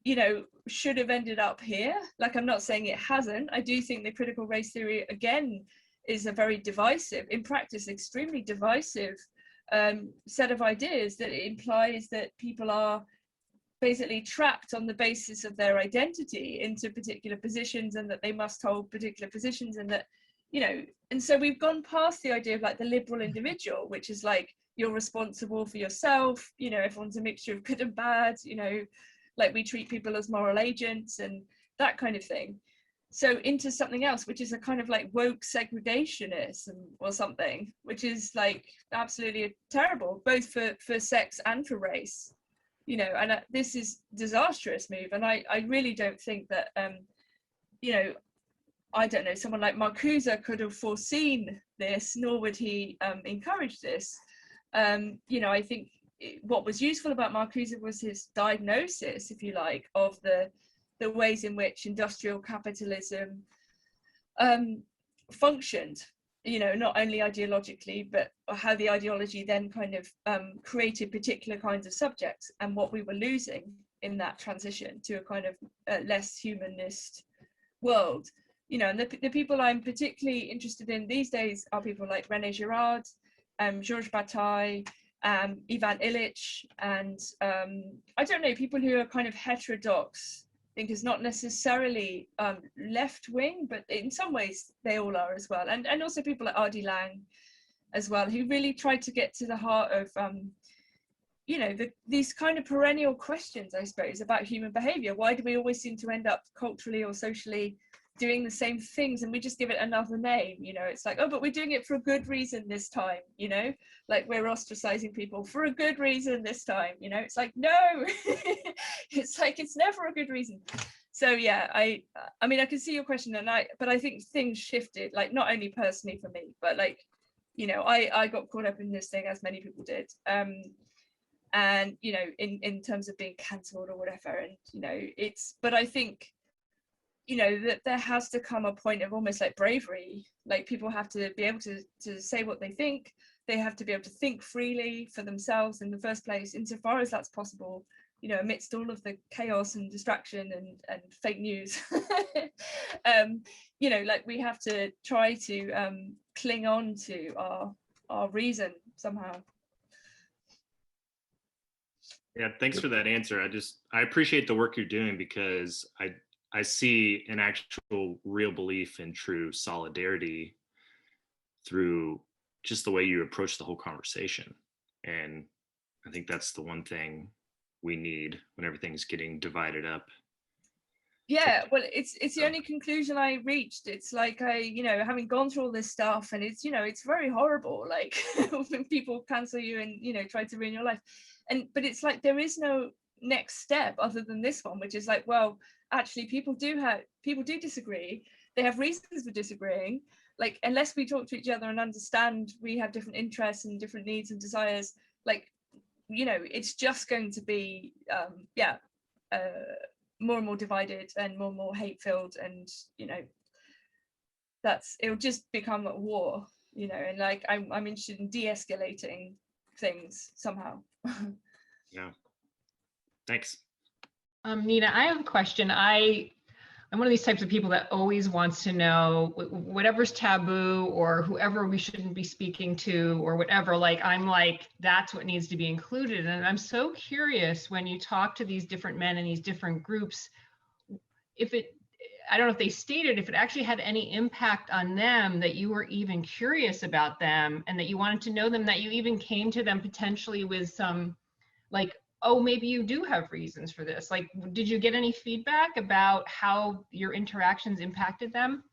you know, should have ended up here. Like, I'm not saying it hasn't. I do think the critical race theory, again, is a very divisive, in practice, extremely divisive set of ideas that implies that people are basically trapped on the basis of their identity into particular positions, and that they must hold particular positions, and that, you know, and so we've gone past the idea of like the liberal individual, which is like, you're responsible for yourself, you know, everyone's a mixture of good and bad, you know, like we treat people as moral agents and that kind of thing. so into something else, which is a kind of like woke segregationism or something, which is like absolutely terrible, both for sex and for race, you know. And this is disastrous move. And I really don't think that, you know, I don't know, someone like Marcuse could have foreseen this, nor would he encourage this. You know, I think what was useful about Marcuse was his diagnosis, if you like, of the ways in which industrial capitalism functioned, you know, not only ideologically, but how the ideology then kind of created particular kinds of subjects, and what we were losing in that transition to a kind of less humanist world. You know, and the people I'm particularly interested in these days are people like René Girard, Georges Bataille, Ivan Illich, and I don't know, people who are kind of heterodox thinkers, not necessarily left-wing, but in some ways they all are as well. And also people like R.D. Laing as well, who really tried to get to the heart of, you know, these kind of perennial questions, I suppose, about human behavior. Why do we always seem to end up culturally or socially doing the same things, and we just give it another name? You know, it's like, oh, but we're doing it for a good reason this time, you know, like we're ostracizing people for a good reason this time, you know. It's like, no. It's like, it's never a good reason. So yeah, I mean, I can see your question, and but I think things shifted, like not only personally for me, but like, you know, I got caught up in this thing, as many people did, and you know, in terms of being cancelled or whatever. And you know, but I think, you know, that there has to come a point of almost like bravery. Like people have to be able to say what they think. They have to be able to think freely for themselves in the first place, insofar as that's possible, you know, amidst all of the chaos and distraction and fake news. You know, like we have to try to cling on to our reason somehow. Yeah, thanks for that answer. I appreciate the work you're doing, because I see an actual real belief in true solidarity through just the way you approach the whole conversation. And I think that's the one thing we need when everything's getting divided up. Yeah, well, it's the only conclusion I reached. It's like, you know, having gone through all this stuff, and it's, you know, it's very horrible, like when people cancel you and, you know, try to ruin your life. But it's like, there is no next step other than this one, which is like, well, actually people do disagree. They have reasons for disagreeing. Like, unless we talk to each other and understand we have different interests and different needs and desires, like, you know, it's just going to be more and more divided and more hate-filled, and you know, it'll just become a war, you know. And like, I'm interested in de-escalating things somehow. Yeah, thanks. Nina, I have a question. I'm one of these types of people that always wants to know whatever's taboo, or whoever we shouldn't be speaking to, or whatever. Like, I'm like, that's what needs to be included. And I'm so curious, when you talk to these different men in these different groups, I don't know if they stated if it actually had any impact on them, that you were even curious about them and that you wanted to know them, that you even came to them potentially with some, like, oh, maybe you do have reasons for this. Like, did you get any feedback about how your interactions impacted them?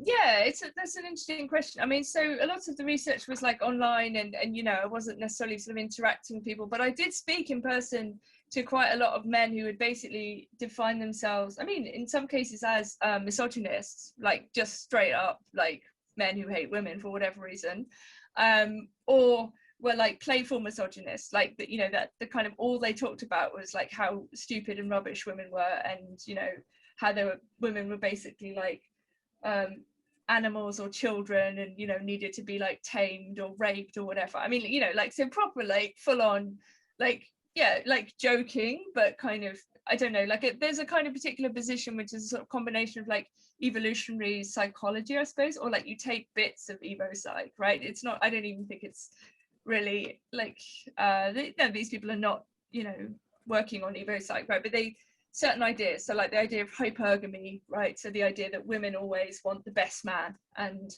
Yeah, that's an interesting question. I mean, so a lot of the research was like online, and you know, I wasn't necessarily sort of interacting with people, but I did speak in person to quite a lot of men who would basically define themselves, I mean, in some cases as misogynists, like just straight up like men who hate women for whatever reason, or were like playful misogynists, like that, you know, that the kind of all they talked about was like how stupid and rubbish women were, and you know, how women were basically like animals or children, and you know, needed to be like tamed or raped or whatever. I mean, you know, like, so proper like full on, like, yeah, like joking, but kind of, I don't know, like there's a kind of particular position which is a sort of combination of like evolutionary psychology, I suppose, or like you take bits of evo psych, right? It's not, I don't even think it's really like no, these people are not, you know, working on evo psych, right? But they, certain ideas, so like the idea of hypergamy, right? So the idea that women always want the best man, and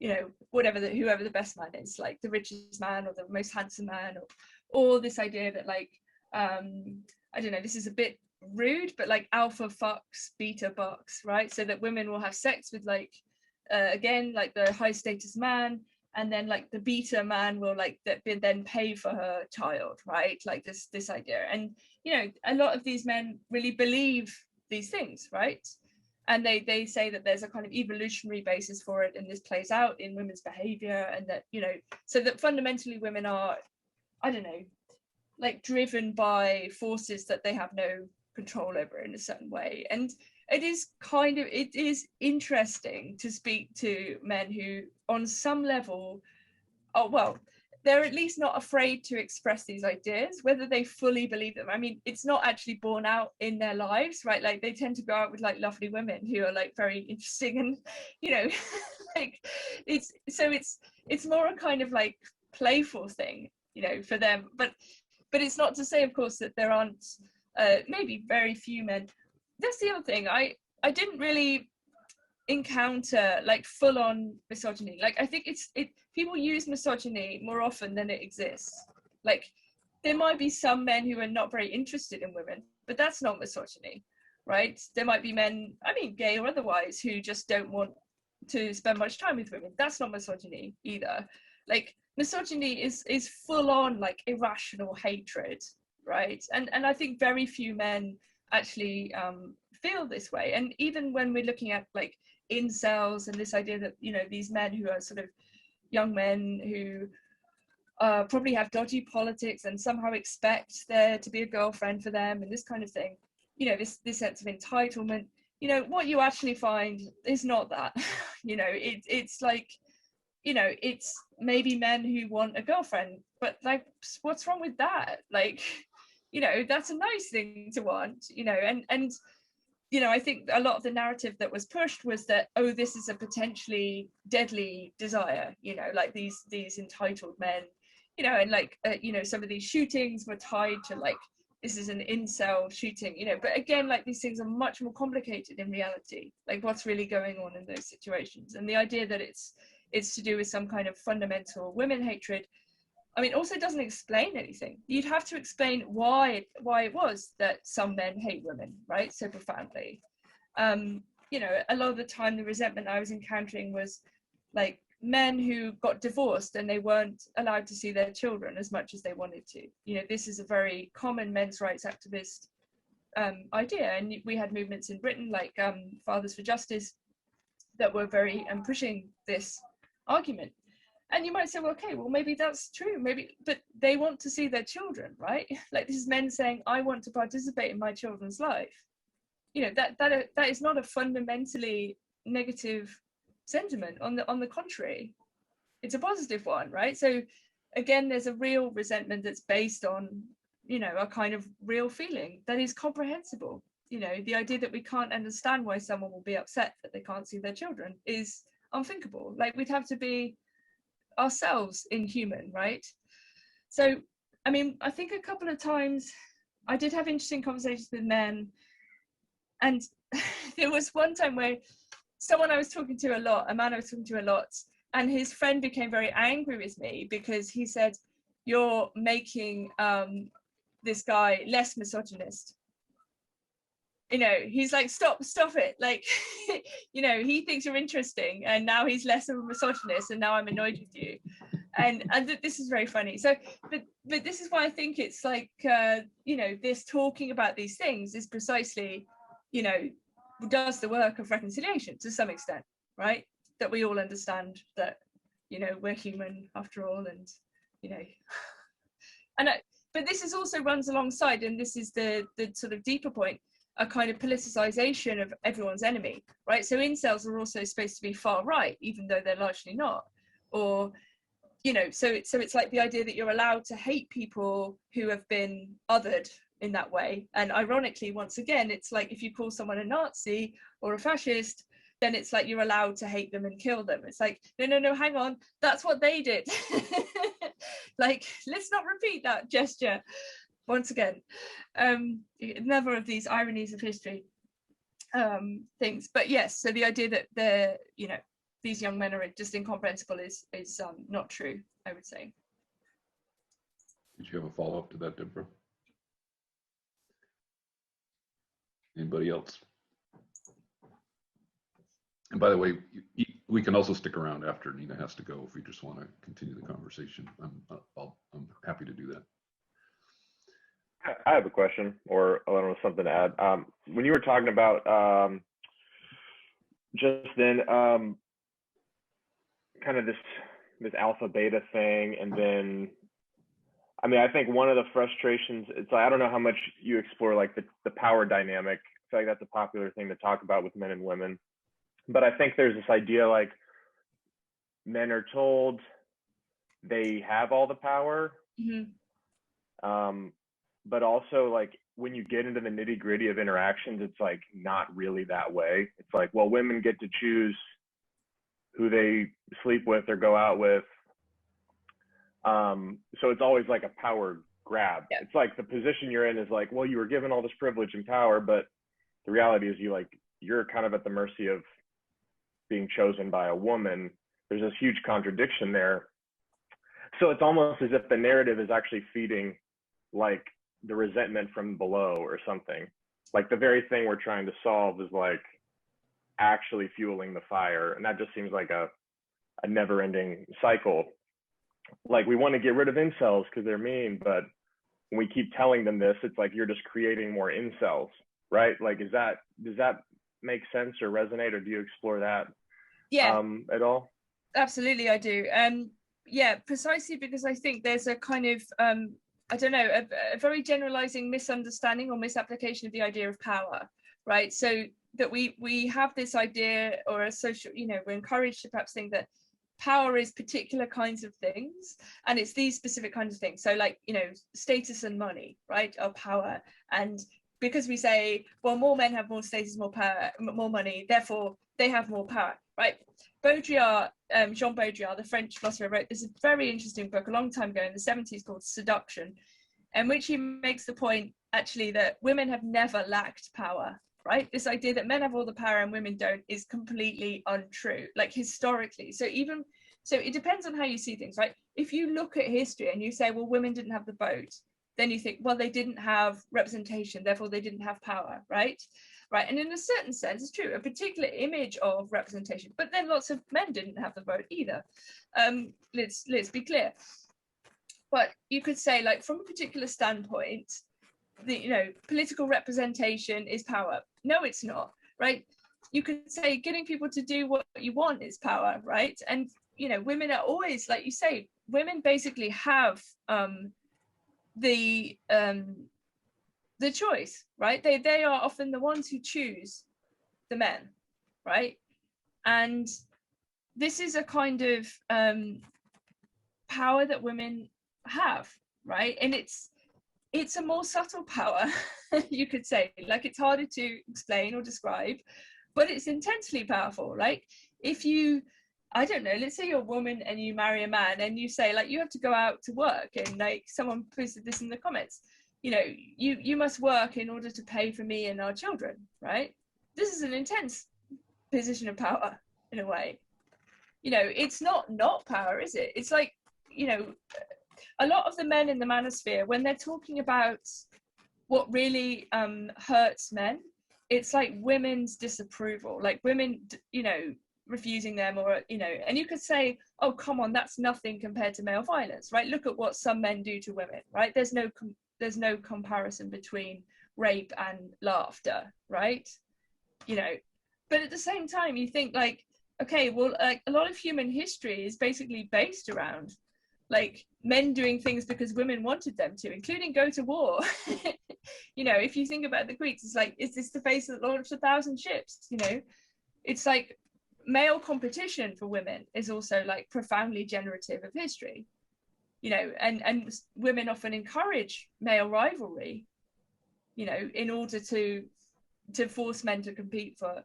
you know, whoever the best man is, like the richest man or the most handsome man, or this idea that like I don't know, this is a bit rude, but like alpha fucks beta bucks, right? So that women will have sex with like again like the high status man, and then like the beta man will like then pay for her child, right? Like this idea. And you know, a lot of these men really believe these things, right? And they say that there's a kind of evolutionary basis for it, and this plays out in women's behavior, and that, you know, so that fundamentally women are, I don't know, like driven by forces that they have no control over in a certain way. And it is interesting to speak to men who on some level, oh well, they're at least not afraid to express these ideas, whether they fully believe them. I mean, it's not actually borne out in their lives, right? Like they tend to go out with like lovely women who are like very interesting, and you know, like it's more a kind of like playful thing, you know, for them. But it's not to say, of course, that there aren't maybe very few men. That's the other thing. I didn't really encounter like full-on misogyny. Like I think people use misogyny more often than it exists. Like there might be some men who are not very interested in women, but that's not misogyny, right? There might be men, I mean gay or otherwise, who just don't want to spend much time with women. That's not misogyny either. Like misogyny is full on like irrational hatred, right? And I think very few men actually feel this way. And even when we're looking at like incels and this idea that, you know, these men who are sort of young men who probably have dodgy politics and somehow expect there to be a girlfriend for them and this kind of thing, you know, this sense of entitlement, you know, what you actually find is not that. You know, it's like, you know, it's maybe men who want a girlfriend, but like what's wrong with that? Like, you know, that's a nice thing to want, you know. And you know, I think a lot of the narrative that was pushed was that, oh, this is a potentially deadly desire, you know, like these entitled men, you know, and like you know, some of these shootings were tied to like, this is an incel shooting, you know. But again, like these things are much more complicated in reality, like what's really going on in those situations. And the idea that it's to do with some kind of fundamental women hatred, I mean, also doesn't explain anything. You'd have to explain why it was that some men hate women, right, so profoundly. You know, a lot of the time the resentment I was encountering was like men who got divorced and they weren't allowed to see their children as much as they wanted to. You know, this is a very common men's rights activist idea, and we had movements in Britain like Fathers for Justice that were very pushing this argument. And you might say, well, okay, well, maybe that's true, maybe, but they want to see their children, right? Like this is men saying, I want to participate in my children's life. You know, that is not a fundamentally negative sentiment. On the contrary, it's a positive one, right? So again, there's a real resentment that's based on, you know, a kind of real feeling that is comprehensible. You know, the idea that we can't understand why someone will be upset that they can't see their children is unthinkable. Like we'd have to be ourselves inhuman, right? So I mean, I think a couple of times I did have interesting conversations with men, and there was one time where someone I was talking to a lot, a man I was talking to a lot, and his friend became very angry with me because he said, you're making this guy less misogynist. You know, he's like, stop it. Like, you know, he thinks you're interesting and now he's less of a misogynist and now I'm annoyed with you. And this is very funny. So, but this is why I think it's like, you know, this talking about these things is precisely, you know, does the work of reconciliation to some extent, right? That we all understand that, you know, we're human after all, and, you know, but this is also runs alongside, and this is the sort of deeper point, a kind of politicization of everyone's enemy, right? So incels are also supposed to be far right, even though they're largely not. Or, you know, so it's like the idea that you're allowed to hate people who have been othered in that way. And ironically, once again, it's like if you call someone a Nazi or a fascist, then it's like you're allowed to hate them and kill them. It's like, no, hang on, that's what they did. Like, let's not repeat that gesture. Once again, another of these ironies of history things. But yes, so the idea that they're, you know, these young men are just incomprehensible is not true, I would say. Did you have a follow-up to that, Deborah? Anybody else? And by the way, we can also stick around after Nina has to go if we just want to continue the conversation. I'm happy to do that. I have a question, or I don't know, something to add. When you were talking about just then, kind of this alpha beta thing, and then, I mean, I think one of the frustrations, it's like, I don't know how much you explore like the power dynamic. I feel like that's a popular thing to talk about with men and women. But I think there's this idea like men are told they have all the power. Mm-hmm. But also like when you get into the nitty gritty of interactions, it's like not really that way. It's like, well, women get to choose who they sleep with or go out with. So it's always like a power grab. Yeah. It's like the position you're in is like, well, you were given all this privilege and power, but the reality is you're kind of at the mercy of being chosen by a woman. There's this huge contradiction there. So it's almost as if the narrative is actually feeding like the resentment from below or something. Like the very thing we're trying to solve is like actually fueling the fire. And that just seems like a never ending cycle. Like we want to get rid of incels because they're mean, but when we keep telling them this, it's like you're just creating more incels, right? Like, does that make sense or resonate, or do you explore that at all? Absolutely, I do. Yeah, precisely because I think there's a kind of I don't know, a very generalizing misunderstanding or misapplication of the idea of power, right? So that we have this idea, or a social, you know, we're encouraged to perhaps think that power is particular kinds of things, and it's these specific kinds of things. So like, you know, status and money, right, are power. And because we say, well, more men have more status, more power, more money, therefore they have more power, right? Baudrillard, Jean Baudrillard, the French philosopher, wrote this very interesting book a long time ago in the 70s called Seduction, in which he makes the point actually that women have never lacked power, right? This idea that men have all the power and women don't is completely untrue, like historically. So it depends on how you see things, right? If you look at history and you say, well, women didn't have the vote, then you think, well, they didn't have representation, therefore they didn't have power, right? Right, and in a certain sense, it's true, a particular image of representation, but then lots of men didn't have the vote either. Let's be clear. But you could say, like, from a particular standpoint, political representation is power. No, it's not, right? You could say getting people to do what you want is power, right? And, you know, women are always, like you say, women basically have the choice, right? They are often the ones who choose the men, right? And this is a kind of power that women have, right? And it's a more subtle power, you could say. Like, it's harder to explain or describe, but it's intensely powerful. Like, if you, I don't know, let's say you're a woman and you marry a man and you say, like, you have to go out to work, and like someone posted this in the comments, you know, you must work in order to pay for me and our children, right? This is an intense position of power in a way. You know, it's not power, is it? It's like, you know, a lot of the men in the manosphere, when they're talking about what really hurts men, it's like women's disapproval, like women, you know, refusing them, or, you know, and you could say, oh, come on, that's nothing compared to male violence, right? Look at what some men do to women, right? There's no comparison between rape and laughter, right? You know, but at the same time, you think like, okay, well, like a lot of human history is basically based around like men doing things because women wanted them to, including go to war. You know, if you think about the Greeks, it's like, is this the face that launched 1,000 ships? You know, it's like male competition for women is also like profoundly generative of history. You know, and women often encourage male rivalry, you know, in order to force men to compete for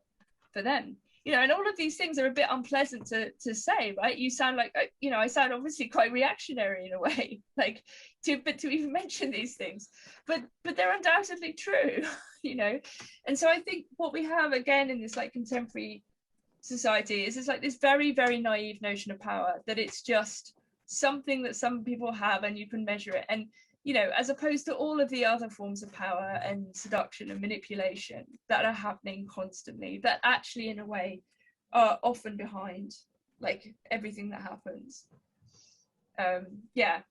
them. You know, and all of these things are a bit unpleasant to say, right? You sound like, you know, I sound obviously quite reactionary in a way, like to even mention these things, but they're undoubtedly true, you know. And so I think what we have again in this like contemporary society is it's like this very, very naive notion of power, that it's just something that some people have and you can measure it. And you know, as opposed to all of the other forms of power and seduction and manipulation that are happening constantly, that actually in a way are often behind like everything that happens. Yeah,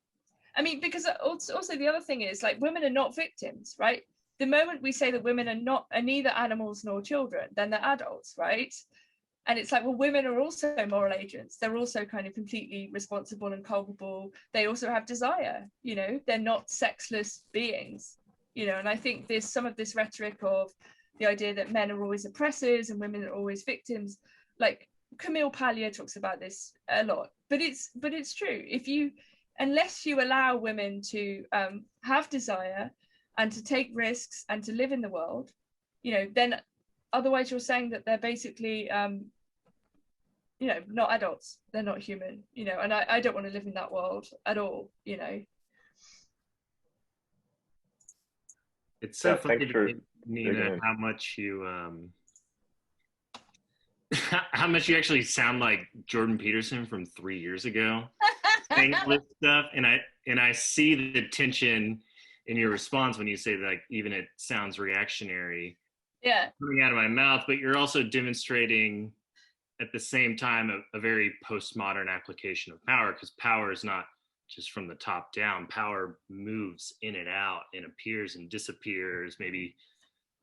I mean, because also the other thing is, like, women are not victims, right? The moment we say that women are neither animals nor children, then they're adults, right? And it's like, well, women are also moral agents. They're also kind of completely responsible and culpable. They also have desire, you know, they're not sexless beings, you know. And I think there's some of this rhetoric of the idea that men are always oppressors and women are always victims. Like Camille Paglia talks about this a lot, but it's true. Unless you allow women to have desire and to take risks and to live in the world, you know, then otherwise you're saying that they're basically, you know, not adults, they're not human, you know, and I don't want to live in that world at all, you know. It's so funny to me, Nina, how much you how much you actually sound like Jordan Peterson from 3 years ago saying all this stuff, and I see the tension in your response when you say that, like, even it sounds reactionary, yeah, coming out of my mouth, but you're also demonstrating at the same time a very postmodern application of power, because power is not just from the top down. Power moves in and out and appears and disappears, maybe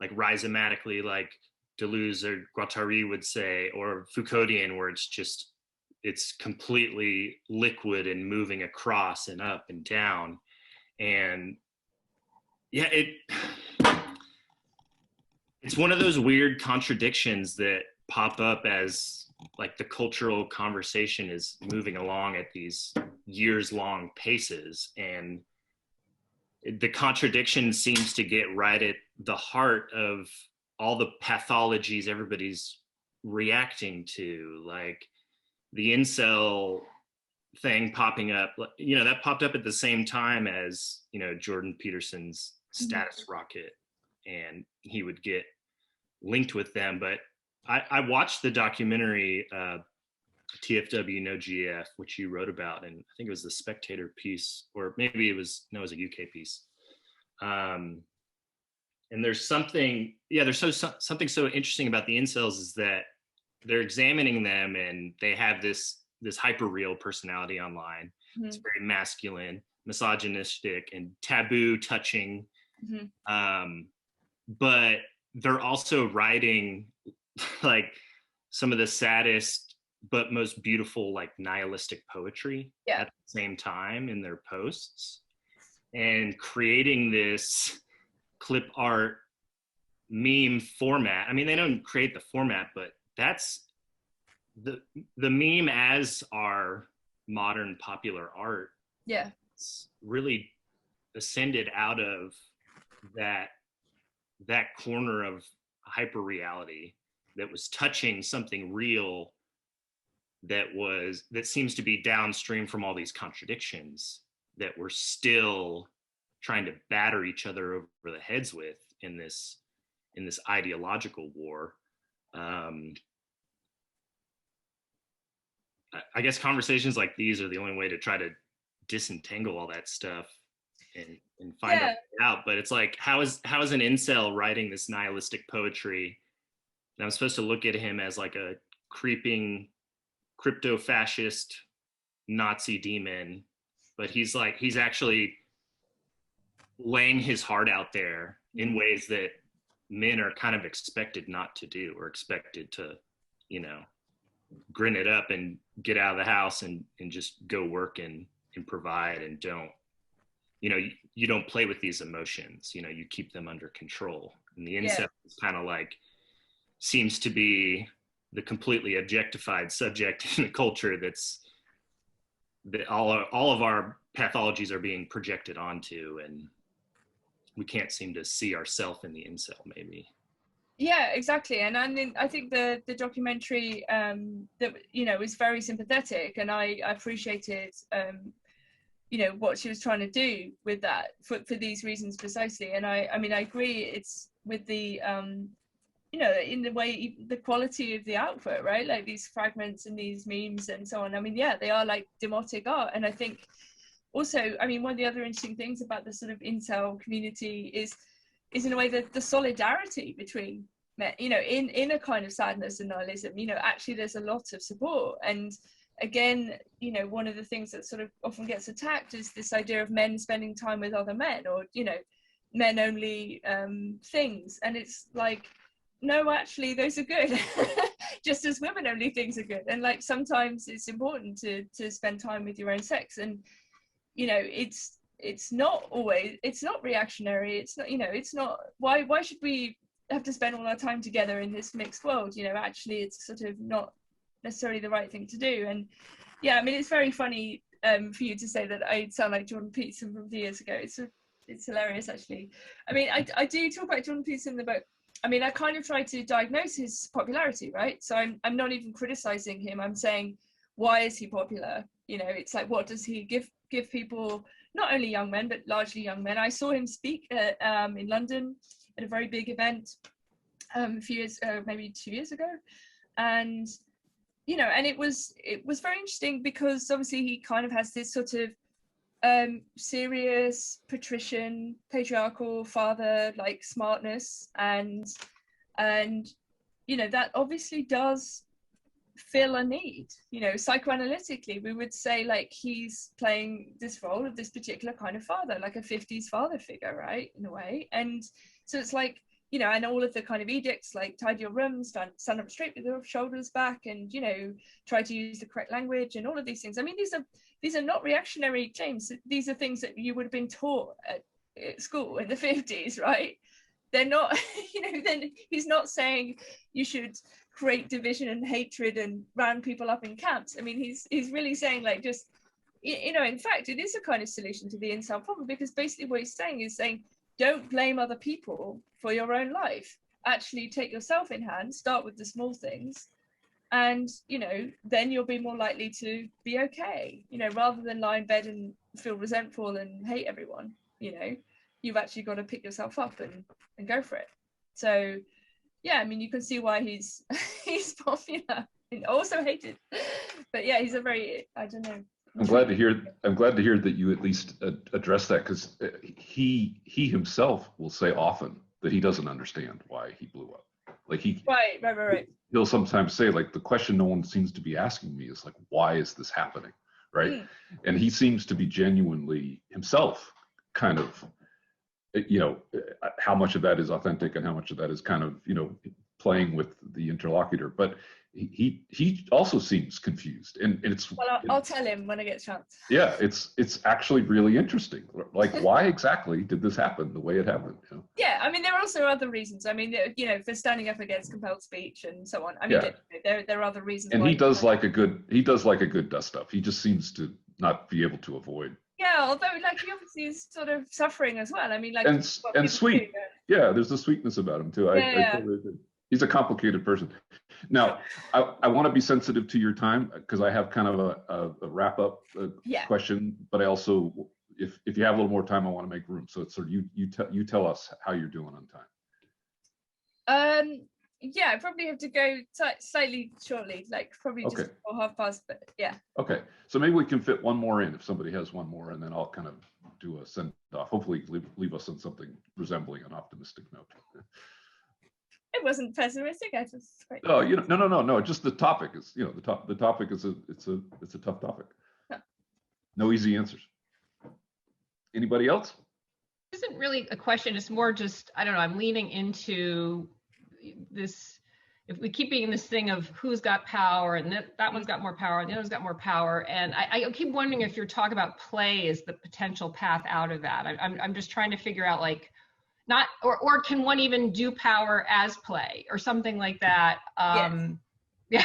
like rhizomatically, like Deleuze or Guattari would say, or Foucauldian, where it's completely liquid and moving across and up and down. And yeah, it's one of those weird contradictions that pop up as like the cultural conversation is moving along at these years-long paces, and the contradiction seems to get right at the heart of all the pathologies everybody's reacting to, like the incel thing popping up, you know, that popped up at the same time as, you know, Jordan Peterson's status rocket, and he would get linked with them. But I watched the documentary TFW No GF, which you wrote about, and I think it was the Spectator piece, or maybe it was a UK piece. And there's something so interesting about the incels is that they're examining them, and they have this hyper-real personality online. Mm-hmm. It's very masculine, misogynistic, and taboo touching. Mm-hmm. But they're also writing like some of the saddest but most beautiful, like, nihilistic poetry at the same time in their posts, and creating this clip art meme format. I mean, they don't create the format, but that's the meme as our modern popular art. Yeah, it's really ascended out of that corner of hyper reality that was touching something real that seems to be downstream from all these contradictions that we're still trying to batter each other over the heads with in this ideological war. I guess conversations like these are the only way to try to disentangle all that stuff and find out. But it's like, how is an incel writing this nihilistic poetry? And I'm supposed to look at him as like a creeping crypto-fascist Nazi demon, but he's actually laying his heart out there in ways that men are kind of expected not to do, or expected to, you know, grin it up and get out of the house and just go work and provide, and don't, you know, you don't play with these emotions, you know, you keep them under control. And the incel is kind of like, seems to be the completely objectified subject in the culture that all of our pathologies are being projected onto, and we can't seem to see ourselves in the incel, maybe. Yeah, exactly. And I mean, I think the documentary that, you know, is very sympathetic, and I appreciated you know, what she was trying to do with that for these reasons precisely. And I mean, I agree, it's with the you know, in the way, the quality of the output, right? Like these fragments and these memes and so on. I mean, yeah, they are like demotic art. And I think also, I mean, one of the other interesting things about the sort of incel community is in a way the solidarity between men, you know, in a kind of sadness and nihilism, you know, actually there's a lot of support. And again, you know, one of the things that sort of often gets attacked is this idea of men spending time with other men, or, you know, men only things. And it's like, no, actually those are good. Just as women only things are good. And like, sometimes it's important to spend time with your own sex. And, you know, it's not always, it's not reactionary. It's not, you know, it's not, why should we have to spend all our time together in this mixed world? You know, actually it's sort of not necessarily the right thing to do. And yeah, I mean, it's very funny for you to say that I sound like Jordan Peterson from a few years ago. It's hilarious, actually. I mean, I do talk about Jordan Peterson in the book. I mean, I kind of try to diagnose his popularity, right? So I'm not even criticizing him. I'm saying, why is he popular? You know, it's like, what does he give people, not only young men, but largely young men. I saw him speak in London at a very big event a few years, maybe 2 years ago. And, you know, and it was very interesting because obviously he kind of has this sort of serious patrician, patriarchal father like smartness, and you know, that obviously does fill a need. You know, psychoanalytically we would say like he's playing this role of this particular kind of father, like a 50s father figure, right, in a way. And so it's like, you know, and all of the kind of edicts like tidy your room, stand up straight with your shoulders back, and, you know, try to use the correct language and all of these things. I mean, these are not reactionary claims. These are things that you would have been taught at school in the 50s, right? They're not, you know, then he's not saying you should create division and hatred and round people up in camps. I mean, he's really saying like, just, you know, in fact, it is a kind of solution to the incel problem, because basically what he's saying is saying, don't blame other people for your own life. Actually take yourself in hand, start with the small things, and, you know, then you'll be more likely to be okay, you know, rather than lie in bed and feel resentful and hate everyone. You know, you've actually got to pick yourself up and go for it. So yeah, I mean, you can see why he's popular and also hated. But yeah, he's a very, I don't know. I'm glad to hear that you at least address that, because he himself will say often that he doesn't understand why he blew up. Like right. He'll sometimes say, like, the question no one seems to be asking me is like, why is this happening, right? And he seems to be genuinely himself kind of, you know, how much of that is authentic and how much of that is kind of, you know, playing with the interlocutor. But he also seems confused, and it's, well, I'll tell him when I get a chance. Yeah, it's actually really interesting. Like, why exactly did this happen the way it happened? You know? Yeah, I mean, there are also other reasons. I mean, you know, for standing up against compelled speech and so on. I mean, yeah. there are other reasons. And he does like a good dust up. He just seems to not be able to avoid. Yeah, although like he obviously is sort of suffering as well. I mean, like, and sweet. Yeah, there's a sweetness about him too. I totally agree. He's a complicated person. Now, I want to be sensitive to your time, because I have kind of a wrap up question, but I also, if you have a little more time, I want to make room. So it's sort of you tell us how you're doing on time. Yeah, I probably have to go slightly shortly, like probably just before 5:30, but yeah. Okay, so maybe we can fit one more in if somebody has one more, and then I'll kind of do a send off. Hopefully leave us on something resembling an optimistic note. It wasn't pessimistic. I just. Oh, you know, no. Just the topic is, you know, the topic is it's a tough topic. Huh. No easy answers. Anybody else? It isn't really a question. It's more just, I don't know. I'm leaning into this. If we keep being this thing of who's got power, and that one's got more power, and the other's got more power, and I keep wondering if you're talking about play as the potential path out of that. I'm just trying to figure out, like, not, or can one even do power as play or something like that? Yes. Yeah.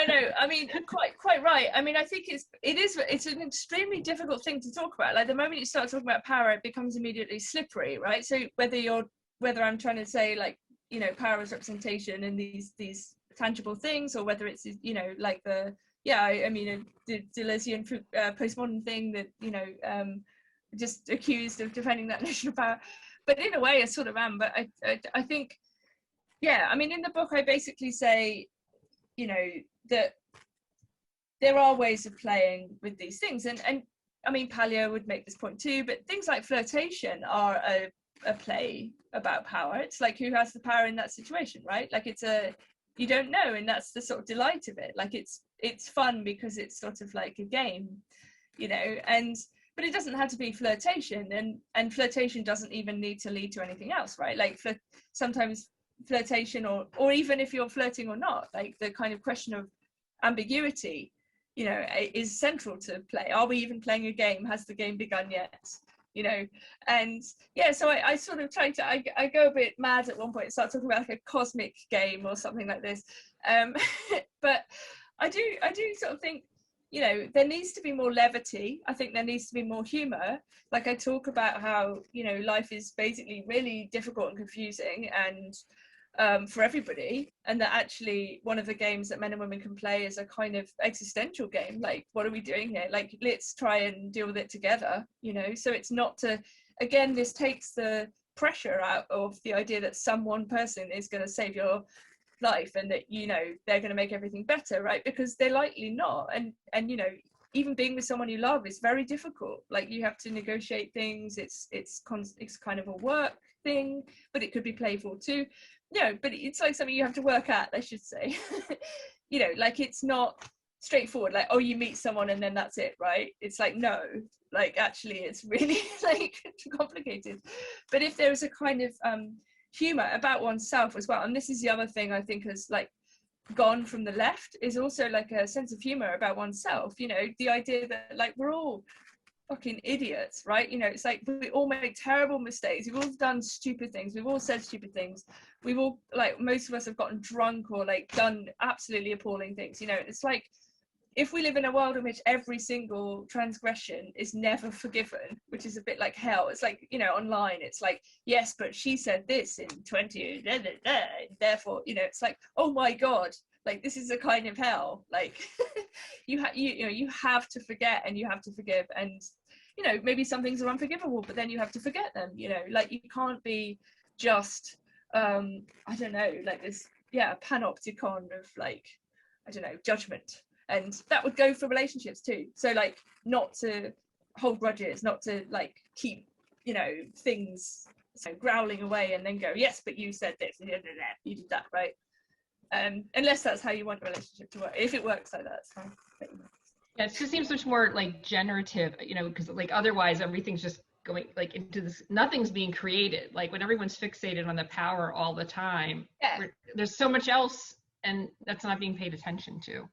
No, I mean, quite right. I mean, I think it's an extremely difficult thing to talk about. Like, the moment you start talking about power, it becomes immediately slippery, right? So whether I'm trying to say, like, you know, power as representation and these tangible things, or whether it's, you know, like the Deleuzean postmodern thing that, you know, just accused of defending that notion of power. But in a way I sort of am. But I think, yeah, I mean, in the book I basically say, you know, that there are ways of playing with these things, and I mean, Paleo would make this point too, but things like flirtation are a play about power. It's like, who has the power in that situation, right? Like, you don't know, and that's the sort of delight of it. Like, it's fun because it's sort of like a game, you know, but it doesn't have to be flirtation, and flirtation doesn't even need to lead to anything else, right? Like, sometimes flirtation, or even if you're flirting or not, like the kind of question of ambiguity, you know, is central to play. Are we even playing a game? Has the game begun yet? You know, and yeah, so I sort of try to, I go a bit mad at one point, start talking about like a cosmic game or something like this. But I do sort of think, you know, there needs to be more levity. I think there needs to be more humor. Like, I talk about how, you know, life is basically really difficult and confusing, and for everybody, and that actually one of the games that men and women can play is a kind of existential game. Like, what are we doing here? Like, let's try and deal with it together, you know. So it's not to, again, this takes the pressure out of the idea that some one person is going to save your life and that, you know, they're going to make everything better, right? Because they're likely not. And you know, even being with someone you love is very difficult. Like, you have to negotiate things. It's kind of a work thing, but it could be playful too. No, but it's like something you have to work at, I should say. You know, like, it's not straightforward, like, oh, you meet someone and then that's it, right? It's like, no, like, actually it's really like complicated. But if there is a kind of humor about oneself as well, and this is the other thing I think has like gone from the left, is also like a sense of humor about oneself. You know, the idea that like we're all fucking idiots, right? You know, it's like we all make terrible mistakes, we've all done stupid things, we've all said stupid things, we've all, like, most of us have gotten drunk or like done absolutely appalling things, you know. It's like, if we live in a world in which every single transgression is never forgiven, which is a bit like hell. It's like, you know, online, it's like, yes, but she said this in 20, therefore, you know, it's like, oh my God, like, this is a kind of hell. Like, you know, you have to forget and you have to forgive. And, you know, maybe some things are unforgivable, but then you have to forget them, you know, like, you can't be just, I don't know, like this, yeah, panopticon of like, I don't know, judgment. And that would go for relationships too. So like, not to hold grudges, not to like keep, you know, things so growling away and then go, yes, but you said this, you did that, right? Unless that's how you want a relationship to work. If it works like that, it's fine. Yeah, it just seems much more like generative, you know, because like otherwise everything's just going like into this, nothing's being created. Like, when everyone's fixated on the power all the time, yeah, there's so much else and that's not being paid attention to.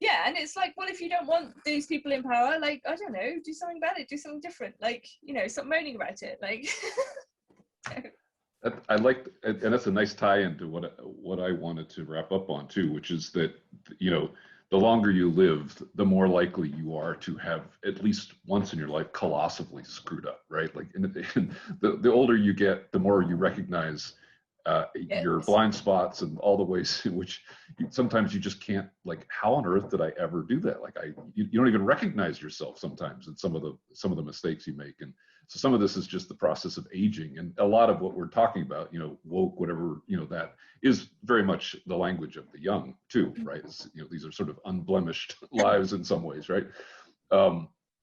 Yeah, and it's like, well, if you don't want these people in power, like, I don't know, do something about it, do something different, like, you know, stop moaning about it, like. I like, and that's a nice tie into what I wanted to wrap up on too, which is that, you know, the longer you live, the more likely you are to have at least once in your life colossally screwed up, right? Like, the older you get, the more you recognize Yes. your blind spots and all the ways in which sometimes you just can't, like, how on earth did I ever do that? Like, you don't even recognize yourself sometimes in some of the mistakes you make. And so some of this is just the process of aging, and a lot of what we're talking about, you know, woke, whatever, you know, that is very much the language of the young too, right? It's, you know, these are sort of unblemished lives in some ways, right?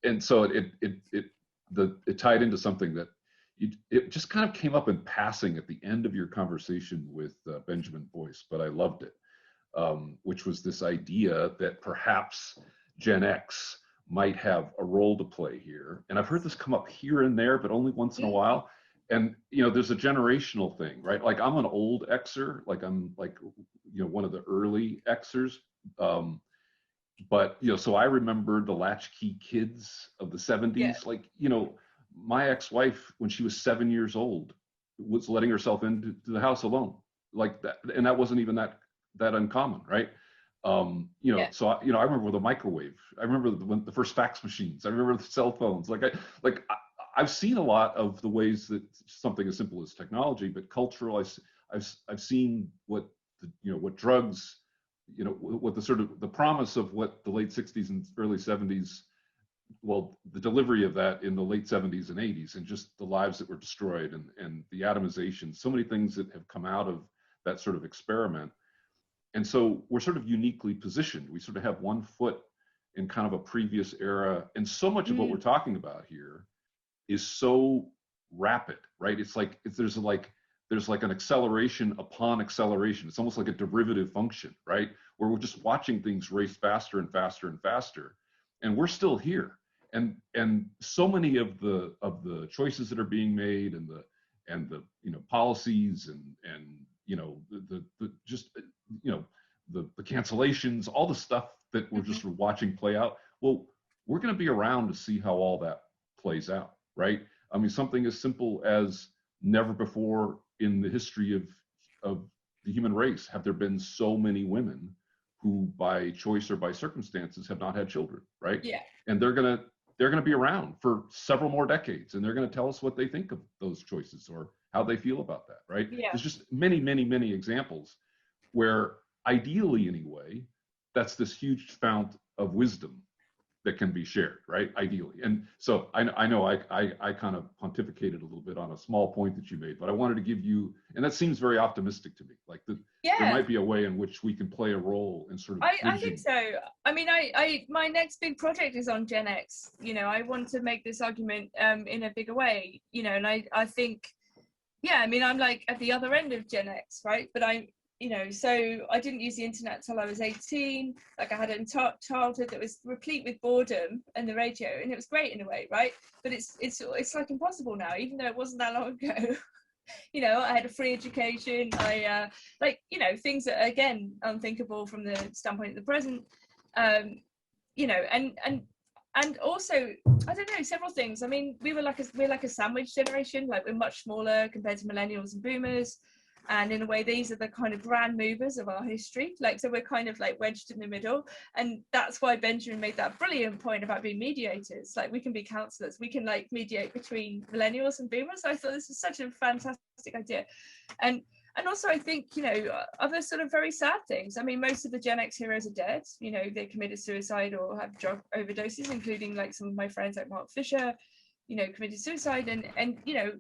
And so it tied into something that it just kind of came up in passing at the end of your conversation with Benjamin Boyce, but I loved it, which was this idea that perhaps Gen X might have a role to play here. And I've heard this come up here and there, but only once in a while. And, you know, there's a generational thing, right? Like, I'm an old Xer, like, I'm like, you know, one of the early Xers. But, you know, so I remember the latchkey kids of the 70s. Yeah. Like, you know, my ex-wife, when she was 7 years old, was letting herself into the house alone, like that. And that wasn't even that uncommon, right? You know, yeah. So, you know, I remember the microwave. I remember the first fax machines. I remember the cell phones. I've seen a lot of the ways that something as simple as technology, but cultural, I've seen what drugs, you know, what the sort of the promise of what the late 60s and early 70s, well, the delivery of that in the late 70s and 80s, and just the lives that were destroyed, and the atomization, so many things that have come out of that sort of experiment. And so we're sort of uniquely positioned. We sort of have one foot in kind of a previous era. And so much of what we're talking about here is so rapid, right? It's like, there's like an acceleration upon acceleration. It's almost like a derivative function, right? Where we're just watching things race faster and faster and faster. And we're still here. And so many of the choices that are being made and the you know, policies and you know, the just, you know, the cancellations, all the stuff that we're just watching play out. Well, we're going to be around to see how all that plays out, right? I mean, something as simple as never before in the history of the human race have there been so many women who by choice or by circumstances have not had children, right? Yeah. And they're going to be around for several more decades, and they're going to tell us what they think of those choices or how they feel about that, right? Yeah. There's just many, many, many examples where ideally anyway, that's this huge fount of wisdom that can be shared, right? Ideally. And so I know I kind of pontificated a little bit on a small point that you made, but I wanted to give you, and that seems very optimistic to me, like there might be a way in which we can play a role in sort of I think so. I mean, my next big project is on Gen X. You know, I want to make this argument in a bigger way, you know, and I think, yeah, I mean, I'm like at the other end of Gen X, right? But you know, so I didn't use the internet till I was 18. Like I had a childhood that was replete with boredom and the radio, and it was great in a way, right? But it's like impossible now, even though it wasn't that long ago. You know, I had a free education. I like, you know, things that are, again, unthinkable from the standpoint of the present. You know, and also, I don't know, several things. I mean, we're like a sandwich generation. Like we're much smaller compared to millennials and boomers. And in a way, these are the kind of grand movers of our history. Like, so we're kind of like wedged in the middle. And that's why Benjamin made that brilliant point about being mediators. Like we can be counselors, we can like mediate between millennials and boomers. I thought this was such a fantastic idea. And also I think, you know, other sort of very sad things. I mean, most of the Gen X heroes are dead. You know, they committed suicide or have drug overdoses, including like some of my friends like Mark Fisher, you know, committed suicide, and you know,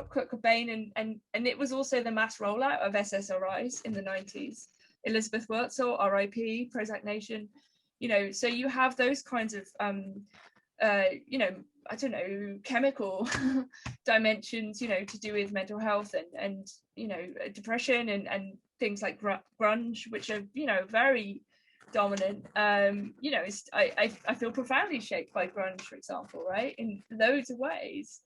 Kurt Cobain, and it was also the mass rollout of SSRIs in the 90s. Elizabeth Wurtzel, RIP, Prozac Nation, you know, so you have those kinds of you know, I don't know, chemical dimensions, you know, to do with mental health and you know, depression and things like grunge, which are, you know, very dominant. You know, I feel profoundly shaped by grunge, for example, right, in loads of ways.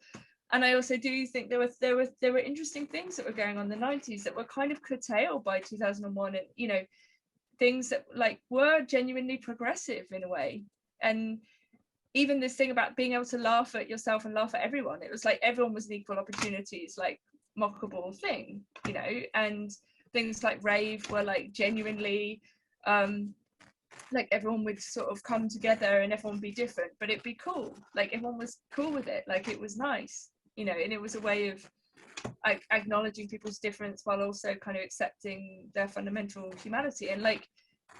And I also do think there were interesting things that were going on in the 90s that were kind of curtailed by 2001, and you know, things that like were genuinely progressive in a way. And even this thing about being able to laugh at yourself and laugh at everyone, it was like everyone was an equal opportunities, like mockable thing, you know. And things like rave were like genuinely like everyone would sort of come together and everyone would be different, but it'd be cool. Like everyone was cool with it. Like it was nice, you know, and it was a way of like acknowledging people's difference while also kind of accepting their fundamental humanity. And like,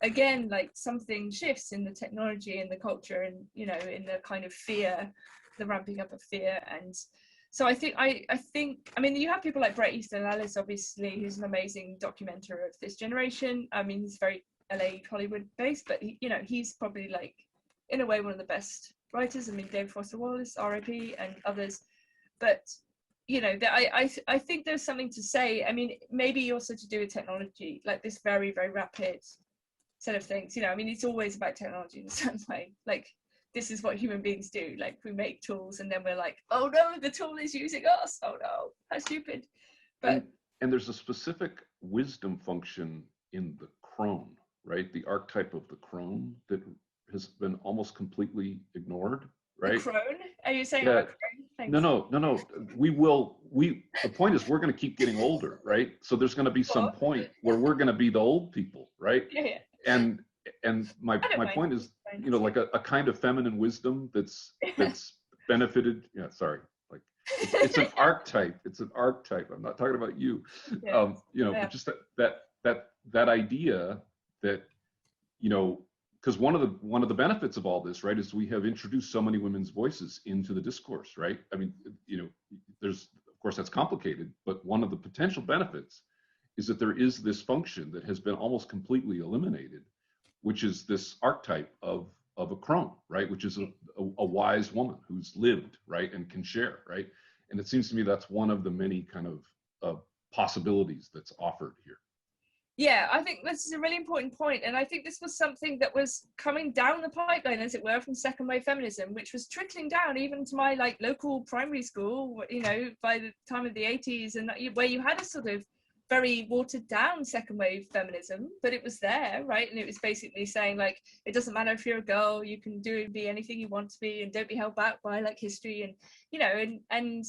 again, like something shifts in the technology and the culture and, you know, in the kind of fear, the ramping up of fear. And so I think, I mean, you have people like Bret Easton Ellis, obviously, who's an amazing documenter of this generation. I mean, he's very LA Hollywood based, but he, you know, he's probably like in a way one of the best writers. I mean, David Foster Wallace, RIP, and others. But you know, I think there's something to say. I mean, maybe also to do with technology, like this very, very rapid set of things. You know, I mean, it's always about technology in a certain way. Like this is what human beings do. Like we make tools and then we're like, oh no, the tool is using us. Oh no, how stupid. But and there's a specific wisdom function in the crone, right? The archetype of the crone that has been almost completely ignored, right? The crone? Are you saying yeah. Thanks. No. The point is we're going to keep getting older, right? So there's going to be some point where we're going to be the old people, right? Yeah. And my point is, you know, like a kind of feminine wisdom that's benefited. Yeah, sorry. Like it's an archetype. It's an archetype. I'm not talking about you. Yeah. You know, just that idea that, you know, because one of the benefits of all this, right, is we have introduced so many women's voices into the discourse, right? I mean, you know, there's, of course, that's complicated, but one of the potential benefits is that there is this function that has been almost completely eliminated, which is this archetype of a crone, right? Which is a wise woman who's lived, right, and can share, right? And it seems to me that's one of the many kind of possibilities that's offered here. Yeah, I think this is a really important point, and I think this was something that was coming down the pipeline, as it were, from second wave feminism, which was trickling down even to my like local primary school, you know, by the time of the 80s, and where you had a sort of very watered down second wave feminism, but it was there, right? And it was basically saying like, it doesn't matter if you're a girl, you can be anything you want to be, and don't be held back by like history, and you know, and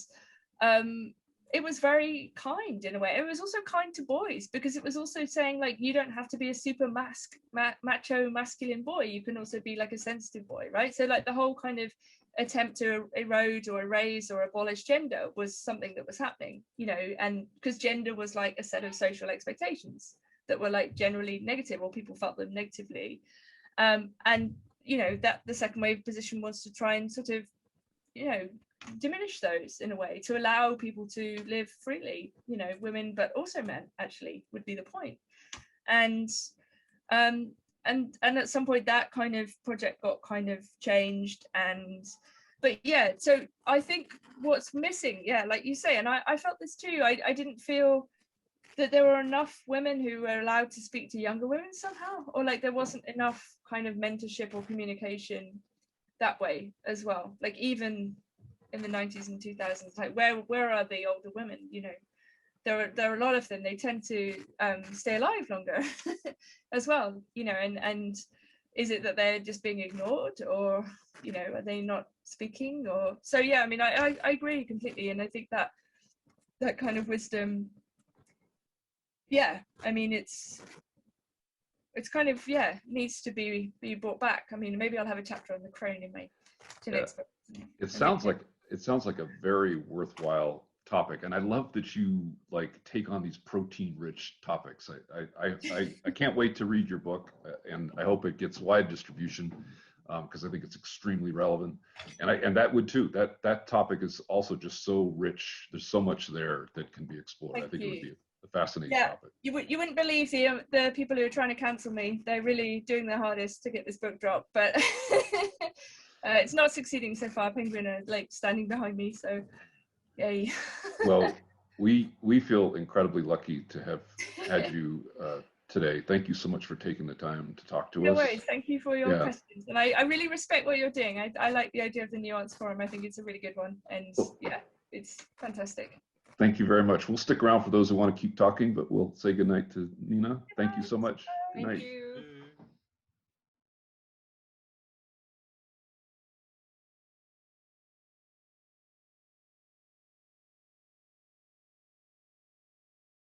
it was very kind in a way. It was also kind to boys, because it was also saying like, you don't have to be a super macho masculine boy, you can also be like a sensitive boy, right? So like the whole kind of attempt to erode or erase or abolish gender was something that was happening, you know, and because gender was like a set of social expectations that were like generally negative, or people felt them negatively, and you know, that the second wave position wants to try and sort of, you know, diminish those in a way to allow people to live freely, you know, women but also men actually would be the point. And at some point that kind of project got kind of changed, but yeah, so I think what's missing, yeah, like you say, and I felt this too, I didn't feel that there were enough women who were allowed to speak to younger women somehow, or like there wasn't enough kind of mentorship or communication that way as well, like even in the 90s and 2000s, like where are the older women, you know? There are a lot of them, they tend to stay alive longer as well, you know, and is it that they're just being ignored, or, you know, are they not speaking, or so? Yeah, I mean, I agree completely, and I think that kind of wisdom, yeah, I mean, it's kind of, yeah, needs to be brought back. I mean, maybe I'll have a chapter on the crone in my next book. It sounds like a very worthwhile topic, and I love that you like take on these protein-rich topics. I can't wait to read your book, and I hope it gets wide distribution, because I think it's extremely relevant. And that would too. That topic is also just so rich. There's so much there that can be explored. I think it would be a fascinating topic. You wouldn't believe the people who are trying to cancel me. They're really doing their hardest to get this book dropped, but it's not succeeding so far. Penguin are like standing behind me, so yay. Well, we feel incredibly lucky to have had you today. Thank you so much for taking the time to talk to us. No worries. Thank you for your questions, and I really respect what you're doing. I like the idea of the Nuance Forum. I think it's a really good one, and yeah, it's fantastic. Thank you very much. We'll stick around for those who want to keep talking, but we'll say goodnight to Nina. Thank you so much. Thank you.